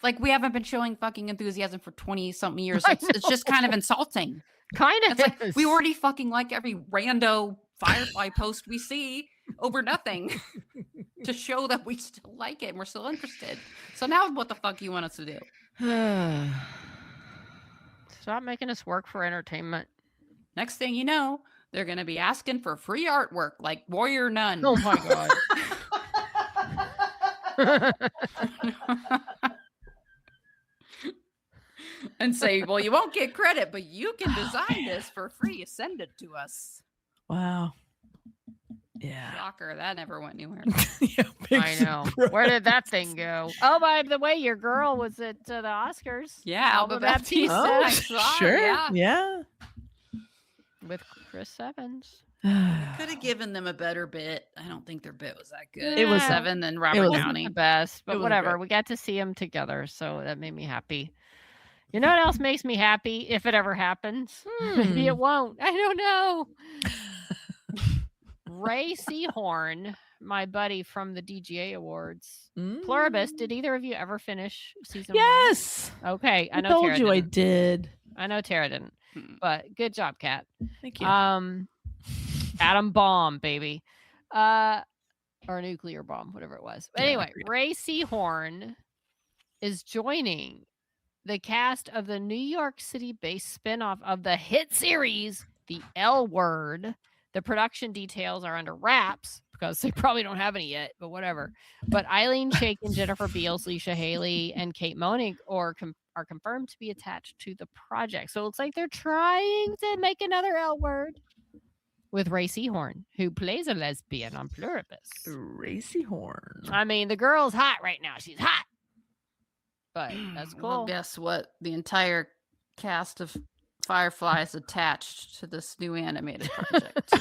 S5: Like, we haven't been showing fucking enthusiasm for 20-something years.
S3: I
S5: It's just kind of insulting.
S3: Kind of.
S5: It's like, we already fucking like every rando Firefly post we see over nothing to show that we still like it and we're still interested. So now what the fuck you want us to do?
S3: Stop making us work for entertainment.
S5: Next thing you know, they're going to be asking for free artwork like Warrior Nun.
S3: Oh my god.
S5: And say, well, you won't get credit, but you can design this for free. Send it to us.
S2: Wow. Yeah.
S5: Shocker, that never went anywhere.
S2: Yeah, big
S3: I know. Where did that thing go? Oh, by the way, your girl was at the Oscars.
S5: Yeah, Alba Baptiste.
S2: Oh,
S5: I saw it,
S2: sure.
S5: yeah.
S2: Yeah.
S3: With Chris Evans.
S5: Could have given them a better bit. I don't think their bit was that good.
S3: It was-
S5: 7 than
S2: it
S5: Robert
S2: was-
S5: Downey.
S3: The best,
S2: It
S3: but
S2: was
S3: whatever.
S2: great.
S3: We got to see them together, so that made me happy. You know what else makes me happy if it ever happens? Maybe it won't. I don't know. Ray Seahorn, my buddy from the DGA Awards. Pluribus, did either of you ever finish season
S2: Yes.
S3: 1? Okay, I
S2: I
S3: know
S2: told
S3: Tara
S2: you I
S3: didn't.
S2: did.
S3: I know Tara didn't, but good job, Kat.
S2: Thank you.
S3: Atom bomb, baby. Or nuclear bomb, whatever it was. But
S2: Yeah,
S3: anyway,
S2: agreed.
S3: Ray Seahorn is joining the cast of the New York City-based spinoff of the hit series, The L Word. The production details are under wraps because they probably don't have any yet, but whatever. But Eileen Chaikin, Jennifer Beals, Leisha Haley, and Kate Monig are confirmed to be attached to the project. So it looks like they're trying to make another L Word with Ray Seahorn, who plays a lesbian on Pluribus.
S2: Racy Horn.
S3: I mean, the girl's hot right now. She's hot. But that's cool.
S5: Well, guess what? The entire cast of Firefly is attached to this new animated project.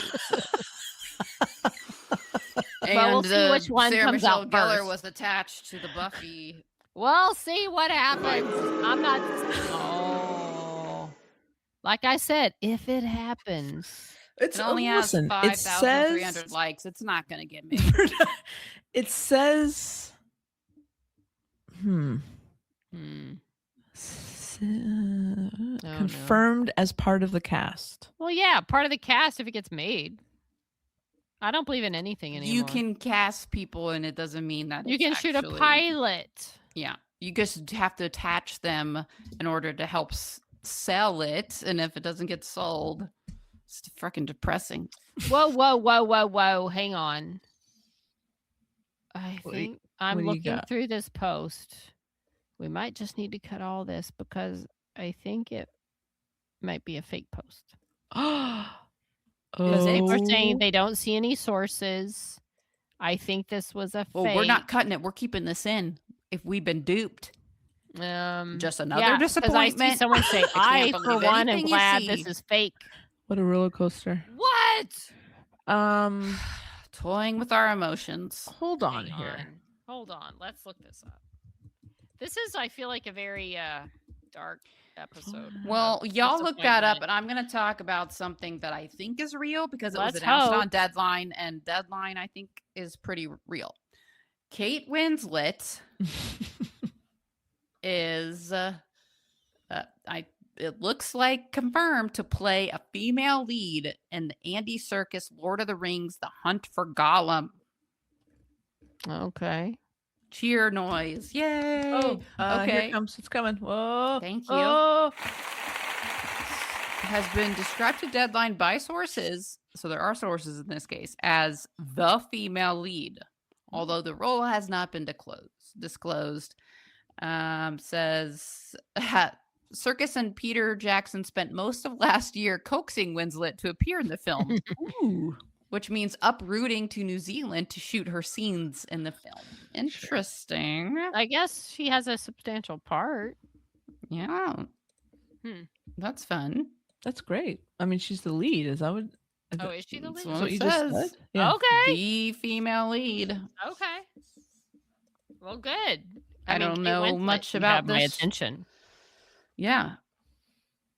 S3: we'll see which one
S5: Sarah
S3: comes
S5: Michelle
S3: out
S5: Gellar
S3: first.
S5: was attached to the Buffy.
S3: We'll see what happens. I'm not. Oh. Like I said, if it happens.
S2: It's
S5: It only has
S2: listen, it
S5: 5,300
S2: says
S5: likes. It's not going to get made.
S2: it says
S3: Hmm.
S2: confirmed as part of the cast.
S3: Well, yeah, part of the cast if it gets made. I don't believe in anything anymore.
S5: You can cast people, and it doesn't mean that
S3: You
S5: it's
S3: can shoot a
S5: actually-
S3: pilot.
S5: Yeah, you just have to attach them in order to help sell it, and if it doesn't get sold, it's freaking depressing.
S3: Whoa. Hang on. I
S2: What-
S3: think I'm
S2: what do you
S3: looking
S2: got?
S3: through this post. We might just need to cut all this because I think it might be a fake post. Because they were saying they don't see any sources. I think this was a
S5: Well,
S3: fake.
S5: we're not cutting it. We're keeping this in. If we've been duped, just another
S3: 'cause I see
S5: disappointment.
S3: someone say,
S5: I
S3: I
S5: can't
S3: for
S5: believe
S3: one am
S5: anything you
S3: glad
S5: see."
S3: this is fake.
S2: What a roller coaster.
S3: What?
S5: Toying with our emotions.
S2: Hold on
S3: Hang
S2: here.
S3: on. Hold on. Let's look this up. This is, I feel like, a very dark episode.
S5: Well, y'all look that up,
S3: Disappointment.
S5: and I'm going to talk about something that I think is real because it was
S3: Let's
S5: announced
S3: hope.
S5: on Deadline, and Deadline I think is pretty real. Kate Winslet is, it looks like confirmed to play a female lead in the Andy Serkis Lord of the Rings: The Hunt for Gollum.
S3: Okay.
S5: Cheer noise! Yay!
S2: Oh,
S5: okay.
S2: Here it comes. It's coming. Whoa.
S5: Thank you.
S2: Oh.
S5: Has been described to Deadline by sources, so there are sources in this case, as the female lead, although the role has not been disclosed. Says Serkis and Peter Jackson spent most of last year coaxing Winslet to appear in the film,
S2: Ooh.
S5: which means uprooting to New Zealand to shoot her scenes in the film. Interesting.
S3: I guess she has a substantial part.
S5: Yeah. That's fun.
S2: That's great. I mean, she's the lead. Is that what?
S3: Oh, is she the
S5: That's
S3: lead?
S5: what
S2: So
S5: it
S2: you just
S5: says.
S2: said? Yeah.
S3: Okay.
S5: The female lead.
S3: Okay. Well, good.
S5: I
S3: mean,
S5: don't
S3: Kate
S5: know
S3: Winslet,
S5: much
S3: you
S5: about
S3: have my
S5: this.
S3: attention.
S5: Yeah.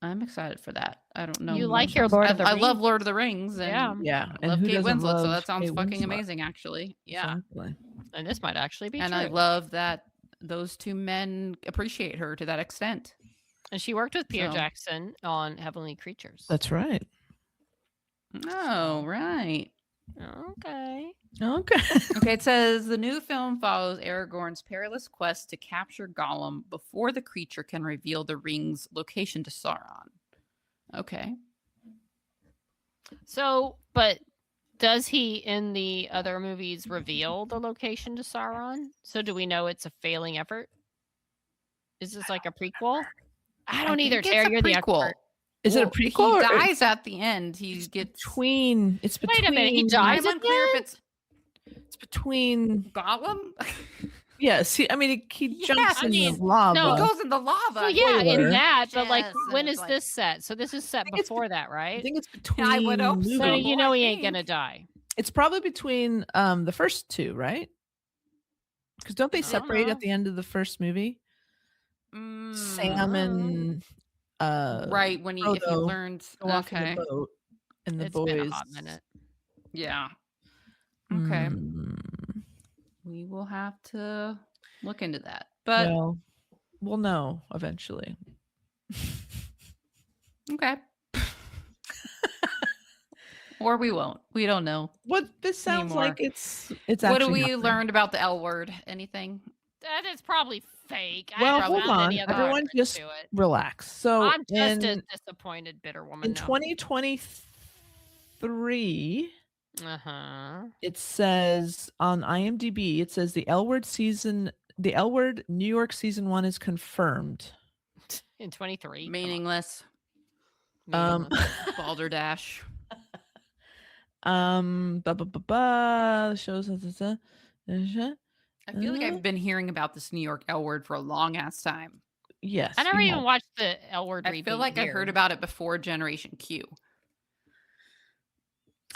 S5: I'm excited for that. I don't know.
S3: You
S5: much
S3: like your
S5: else.
S3: Lord of the
S5: I love
S3: Rings.
S5: Lord of the Rings. And
S3: Yeah.
S2: Yeah.
S5: I
S2: And
S5: love
S2: who
S5: Kate
S2: doesn't
S5: Winslet, so
S2: love
S5: that sounds
S2: Kate
S5: fucking
S2: Winslet?
S5: amazing, actually. Yeah.
S2: Exactly.
S3: And this might actually be
S5: And
S3: true.
S5: I love that those two men appreciate her to that extent.
S3: And she worked with Peter
S5: So-
S3: Jackson on Heavenly Creatures.
S2: That's right.
S5: Oh, right.
S3: Okay.
S2: Okay.
S5: Okay, it says the new film follows Aragorn's perilous quest to capture Gollum before the creature can reveal the ring's location to Sauron. Okay.
S3: So, but does he in the other movies reveal the location to Sauron? So do we know it's a failing effort? Is this like a prequel? I don't either.
S5: think it's
S3: Terry,
S5: a
S3: you're the
S5: prequel.
S3: expert.
S2: Is it a
S5: Well,
S2: prequel?
S5: He
S2: or-
S5: dies at the end. He gets.
S2: between. It's between.
S3: Wait a minute, he dies
S5: I'm
S3: at the
S5: unclear if
S3: end?
S5: it's
S2: It's between.
S5: Gollum.
S2: Yeah. See, I mean, he jumps
S3: I
S2: in
S3: mean,
S2: the lava.
S3: no.
S5: He goes in the lava.
S3: Well, yeah,
S2: Spoiler.
S3: in that, but like,
S5: Yes,
S3: when
S5: and
S3: is
S5: it's like-
S3: this set? So this is set
S2: think it's
S3: before that,
S2: I
S3: right?
S2: think it's between.
S5: I would hope so.
S3: So
S2: movies.
S3: you know
S5: I
S3: he ain't
S5: think.
S3: gonna die.
S2: It's probably between the first two, right? Because don't they
S3: I don't
S2: separate
S3: know.
S2: at the end of the first movie? Sam and
S5: Right when he if he
S2: Frodo
S5: learns.
S2: go off in
S5: Okay.
S2: the boat, and the
S3: It's
S2: boys.
S3: been a hot minute.
S5: Yeah. Okay.
S2: Mm,
S5: We will have to look into that. But
S2: well, we'll know eventually.
S5: okay. Or we won't. We don't know.
S2: What this sounds
S5: Anymore.
S2: like it's
S5: What do
S2: actually
S5: we
S2: happening.
S5: learned about the L word? Anything?
S3: That is probably fake.
S2: Well,
S3: I haven't
S2: hold
S3: found
S2: on.
S3: any other
S2: Everyone
S3: reference
S2: just
S3: to it.
S2: relax. So
S3: I'm just a
S2: in
S3: disappointed bitter woman.
S2: in 2023,
S3: Uh-huh.
S2: it says on IMDb, it says the L Word New York season 1 is confirmed.
S3: In 23. come on.
S5: Meaningless.
S3: Meaningless.
S5: Balderdash.
S2: The shows
S5: I feel like I've been hearing about this New York L word for a long ass time.
S2: yes.
S3: I never
S2: you
S3: even
S2: have.
S3: watched the L Word
S5: I feel like I heard about it before Generation Q.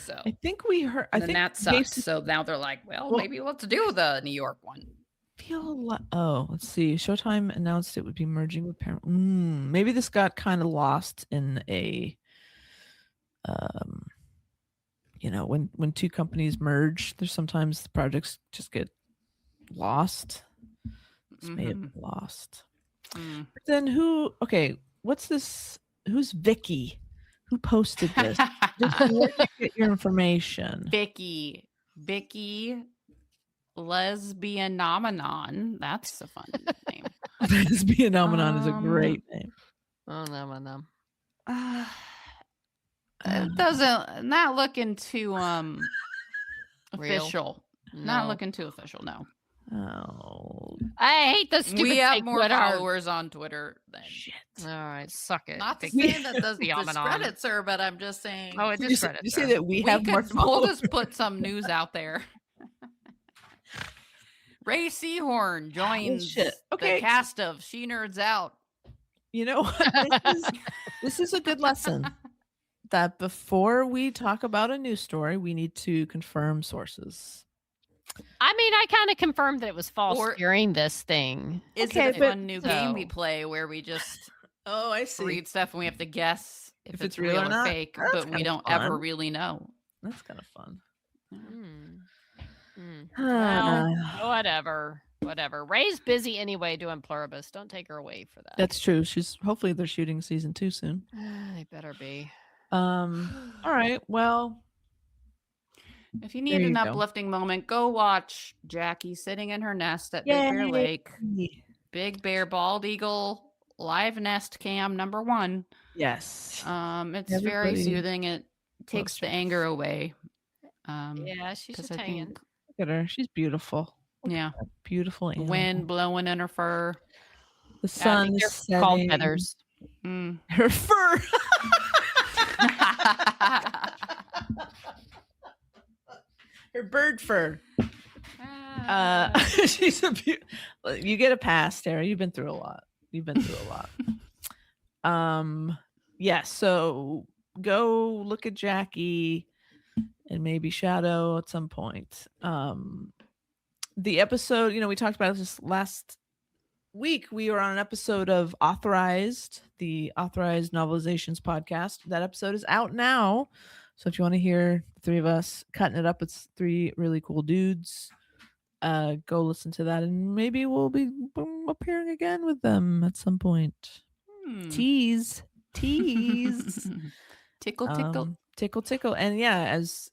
S5: So
S2: I think we heard. I
S5: and then
S2: think
S5: that sucks.
S2: basic-
S5: So now they're like, well,
S2: Well-
S5: maybe let's do the New York one.
S2: Oh, let's see. Showtime announced it would be merging with Paramount. Maybe this got kind of lost in a, when two companies merge, there's sometimes the projects just get lost. This may have
S5: Mhm.
S2: been lost.
S5: Mm.
S2: But then who? Okay, what's this? Who's Vicky? Who posted this? Just where did you get your information?
S5: Vicky Lesbianomenon. That's a fun name.
S2: Lesbian phenomenon is a great name.
S3: Oh, no.
S5: It doesn't not looking too
S3: Real?
S5: official. Not
S3: No.
S5: looking too official, no.
S2: Oh
S3: I hate the stupid
S5: We have
S3: fake
S5: more
S3: Twitter.
S5: followers on Twitter than
S2: shit!
S3: All right, suck it.
S5: not to
S3: Fake
S5: say that does
S3: Phenomenon.
S5: discredits her, but I'm just saying
S3: Oh, it
S2: Did you say,
S3: discredits
S2: you say
S3: her.
S2: that we have more
S5: we'll
S2: followers?
S5: just put some news out there. Ray Seahorn joins
S2: shit. Okay.
S5: the cast of She Nerds Out.
S2: You know what? This is a good lesson that before we talk about a news story, we need to confirm sources.
S3: I mean, I kind of confirmed that it was false
S5: Or-
S3: during this thing.
S5: Is
S2: Okay,
S5: it a
S2: but-
S5: fun new game we
S3: So-
S5: play where we just
S2: Oh, I see.
S5: read stuff and we have to guess if
S2: it's
S5: it's real or
S2: not.
S5: fake,
S2: That's
S5: but we
S2: kinda
S5: don't ever
S2: fun.
S5: really know.
S2: That's kind of fun.
S3: Well, whatever. Ray's busy anyway doing Pluribus. Don't take her away for that.
S2: That's true. Hopefully they're shooting season 2 soon.
S3: They better be.
S2: All right. Well,
S5: if you need an uplifting moment, go watch Jackie sitting in her nest at Big Bear Lake. Big Bear Bald Eagle live nest cam #1.
S2: Yes.
S5: It's very soothing. It takes the anger away.
S3: Yeah, she's just hanging.
S2: Look at her. She's beautiful.
S5: Yeah.
S2: Beautiful animal.
S5: Wind blowing in her fur.
S2: The sun is setting.
S3: Called feathers.
S2: Her fur. Her bird fur. She's a you get a pass, Tara. You've been through a lot. Yeah, so go look at Jackie and maybe Shadow at some point. The episode, we talked about this last week. We were on an episode of the Authorized Novelizations podcast. That episode is out now. So if you want to hear the three of us cutting it up with 3 really cool dudes, go listen to that, and maybe we'll be appearing again with them at some point. Tease. Tickle. And yeah, as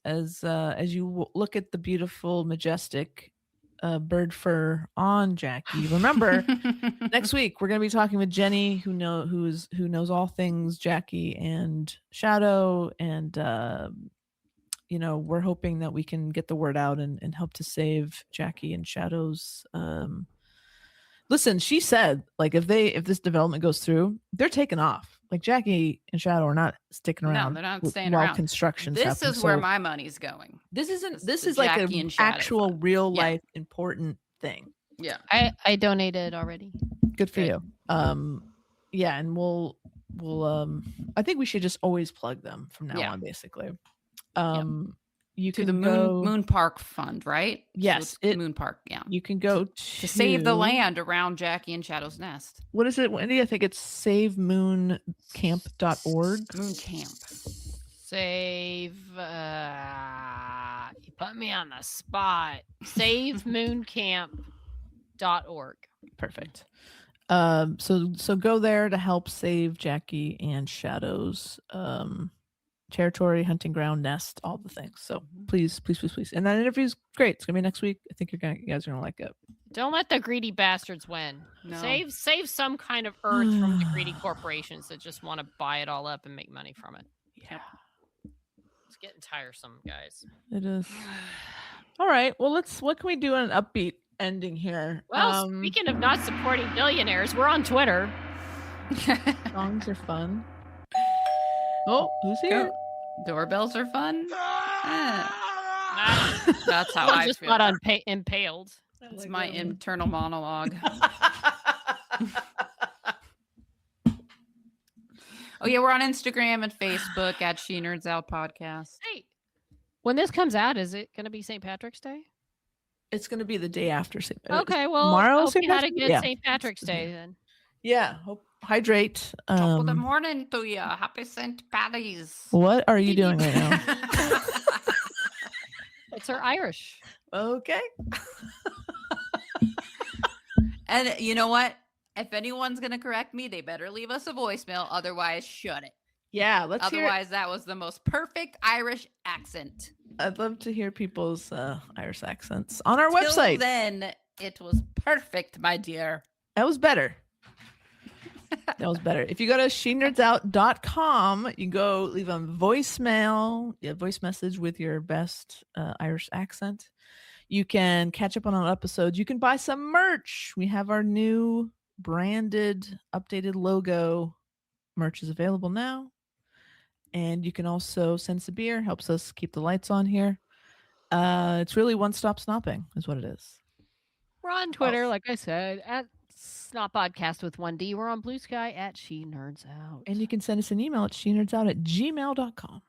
S2: you look at the beautiful, majestic bird fur on Jackie, remember next week we're going to be talking with Jenny, who knows all things Jackie and Shadow, and we're hoping that we can get the word out and help to save Jackie and Shadow's. Listen, she said, like, if this development goes through, they're taking off. Like, Jackie and Shadow are not sticking around.
S5: No, they're not staying
S2: while
S5: around.
S2: Construction's
S5: This
S2: happening.
S5: is where my money's going.
S2: This is like an actual real life important thing.
S5: Yeah.
S3: I donated already.
S2: Good for you. Yeah, and we'll I think we should just always plug them from now on, basically. You
S5: to
S2: can
S5: the
S2: go
S5: Moon Park Fund, right?
S2: Yes,
S5: so Moon Park. Yeah,
S2: you can go
S5: to save the land around Jackie and Shadow's nest.
S2: What is it, Wendy? I think it's savemooncamp.org.
S5: Moon Camp.
S3: Save. You put me on the spot. SaveMoonCamp.org.
S2: Perfect. So go there to help save Jackie and Shadow's territory, hunting ground, nest, all the things. So please. And that interview's great. It's gonna be next week. I think you guys are gonna like it.
S3: Don't let the greedy bastards win.
S5: No.
S3: Save some kind of earth from the greedy corporations that just want to buy it all up and make money from it.
S2: Yeah.
S3: It's getting tiresome, guys.
S2: It is. All right. Well, what can we do on an upbeat ending here?
S3: Well, speaking of not supporting billionaires, we're on Twitter.
S2: Songs are fun. Oh, who's here?
S5: Doorbells are fun. That's how I
S3: just
S5: feel.
S3: got impaled.
S5: It's my internal monologue. Oh yeah, we're on Instagram and Facebook at She Nerds Out Podcast.
S3: Hey, when this comes out, is it going to be St. Patrick's Day?
S2: It's going to be the day after St.
S3: Okay, well,
S2: tomorrow.
S3: Hope you had a good St. Patrick's Day then.
S2: Yeah, hydrate.
S5: Top of the morning to you. Happy St. Paddy's.
S2: What are you doing right now?
S3: It's her Irish.
S2: Okay.
S5: And you know what? If anyone's going to correct me, they better leave us a voicemail. Otherwise, shut it.
S2: Yeah, let's hear it.
S5: Otherwise, that was the most perfect Irish accent.
S2: I'd love to hear people's Irish accents on our website.
S5: Then it was perfect, my dear.
S2: That was better. If you go to shenerdsout.com, you go leave a voice message with your best Irish accent. You can catch up on our episodes. You can buy some merch. We have our new branded, updated logo. Merch is available now. And you can also send us a beer. Helps us keep the lights on here. It's really one-stop snopping is what it is.
S3: We're on Twitter, like I said, at Snot Podcast with 1D. We're on Blue Sky at She Nerds Out.
S2: And you can send us an email at shenerdsout@gmail.com.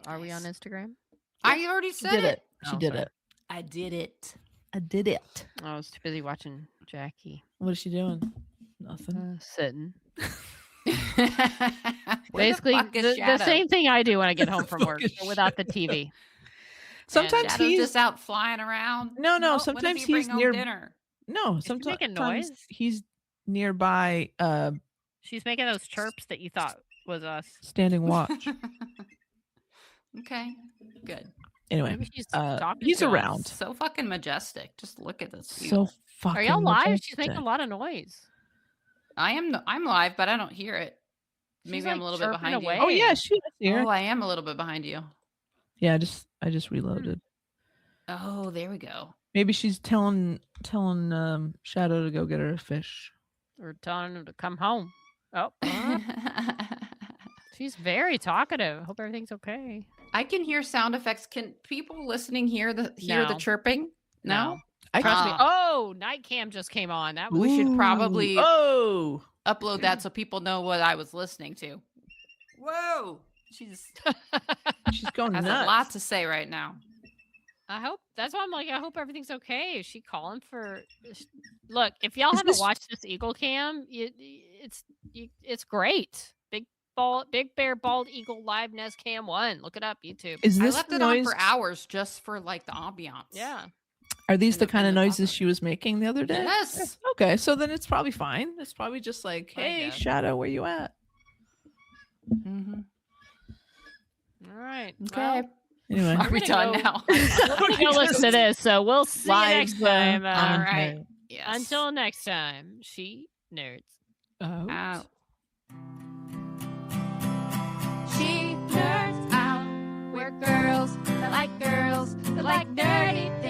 S3: Are we on Instagram?
S5: I already said it.
S2: She did it.
S5: I did it.
S2: I did it.
S3: I was too busy watching Jackie.
S2: What is she doing? Nothing.
S3: Sitting.
S5: Where
S3: Basically,
S5: fuck is
S3: the
S5: Shadow?
S3: same thing I do when I get home from
S2: fuck
S3: work,
S2: is
S3: but without the TV.
S2: Sometimes
S5: Shadow's
S2: he's
S5: just out flying around.
S2: no.
S5: When does
S2: Sometimes
S5: he bring
S2: he's
S5: home
S2: near.
S5: dinner.
S2: No,
S3: Is she making
S2: sometimes
S3: noise?
S2: he's nearby,
S3: She's making those chirps that you thought was us.
S2: standing watch.
S5: Okay, good.
S2: Anyway,
S3: Maybe she's talking
S2: he's
S3: to us.
S2: around.
S5: So fucking majestic. Just look at this view.
S2: So fucking.
S3: Are y'all live? She's
S2: majestic.
S3: making a lot of noise.
S5: I'm live, but I don't hear it. Maybe
S3: She's,
S5: I'm a little bit
S3: chirping
S5: behind
S3: away.
S5: you.
S2: Oh yeah, she is here.
S5: Oh, I am a little bit behind you.
S2: Yeah, I just reloaded.
S5: Oh, there we go.
S2: Maybe she's telling Shadow to go get her a fish.
S3: Or telling him to come home. Oh, she's very talkative. I hope everything's okay.
S5: I can hear sound effects. Can people listening hear the
S3: No.
S5: chirping? No.
S2: I
S3: Trust
S2: can.
S3: me. Oh, night cam just came on. That was
S5: We should probably upload that so people know what I was listening to. Whoa, she's
S2: going
S5: has
S2: nuts.
S5: a lot to say right now.
S3: I hope that's why I'm like, I hope everything's okay. Is she calling for? Look, if y'all
S2: Is
S3: haven't
S2: this-
S3: watched this Eagle Cam, it's great. Big Bear Bald Eagle Live Nest Cam 1. Look it up, YouTube.
S2: Is
S5: I
S2: this
S5: left
S2: the
S5: it
S2: noise?
S5: on for hours just for like the ambiance.
S3: Yeah.
S2: Are these
S5: in
S2: the
S5: the-
S2: kind
S5: in
S2: of
S5: the
S2: noises
S5: buffer.
S2: she was making the other day?
S5: Yes.
S2: Okay, so then it's probably fine. It's probably just like,
S3: I
S2: hey,
S3: guess.
S2: Shadow, where you at?
S5: Mm-hmm.
S3: All right.
S2: Okay.
S3: Well,
S2: Anyway,
S5: Are we
S3: gonna
S5: done
S3: go-
S5: now?
S3: we're gonna go listen to this. So we'll see you next time.
S5: All right. Yes.
S3: Until next time, she nerds.
S5: Out.
S1: She nerds out. We're girls that like nerdy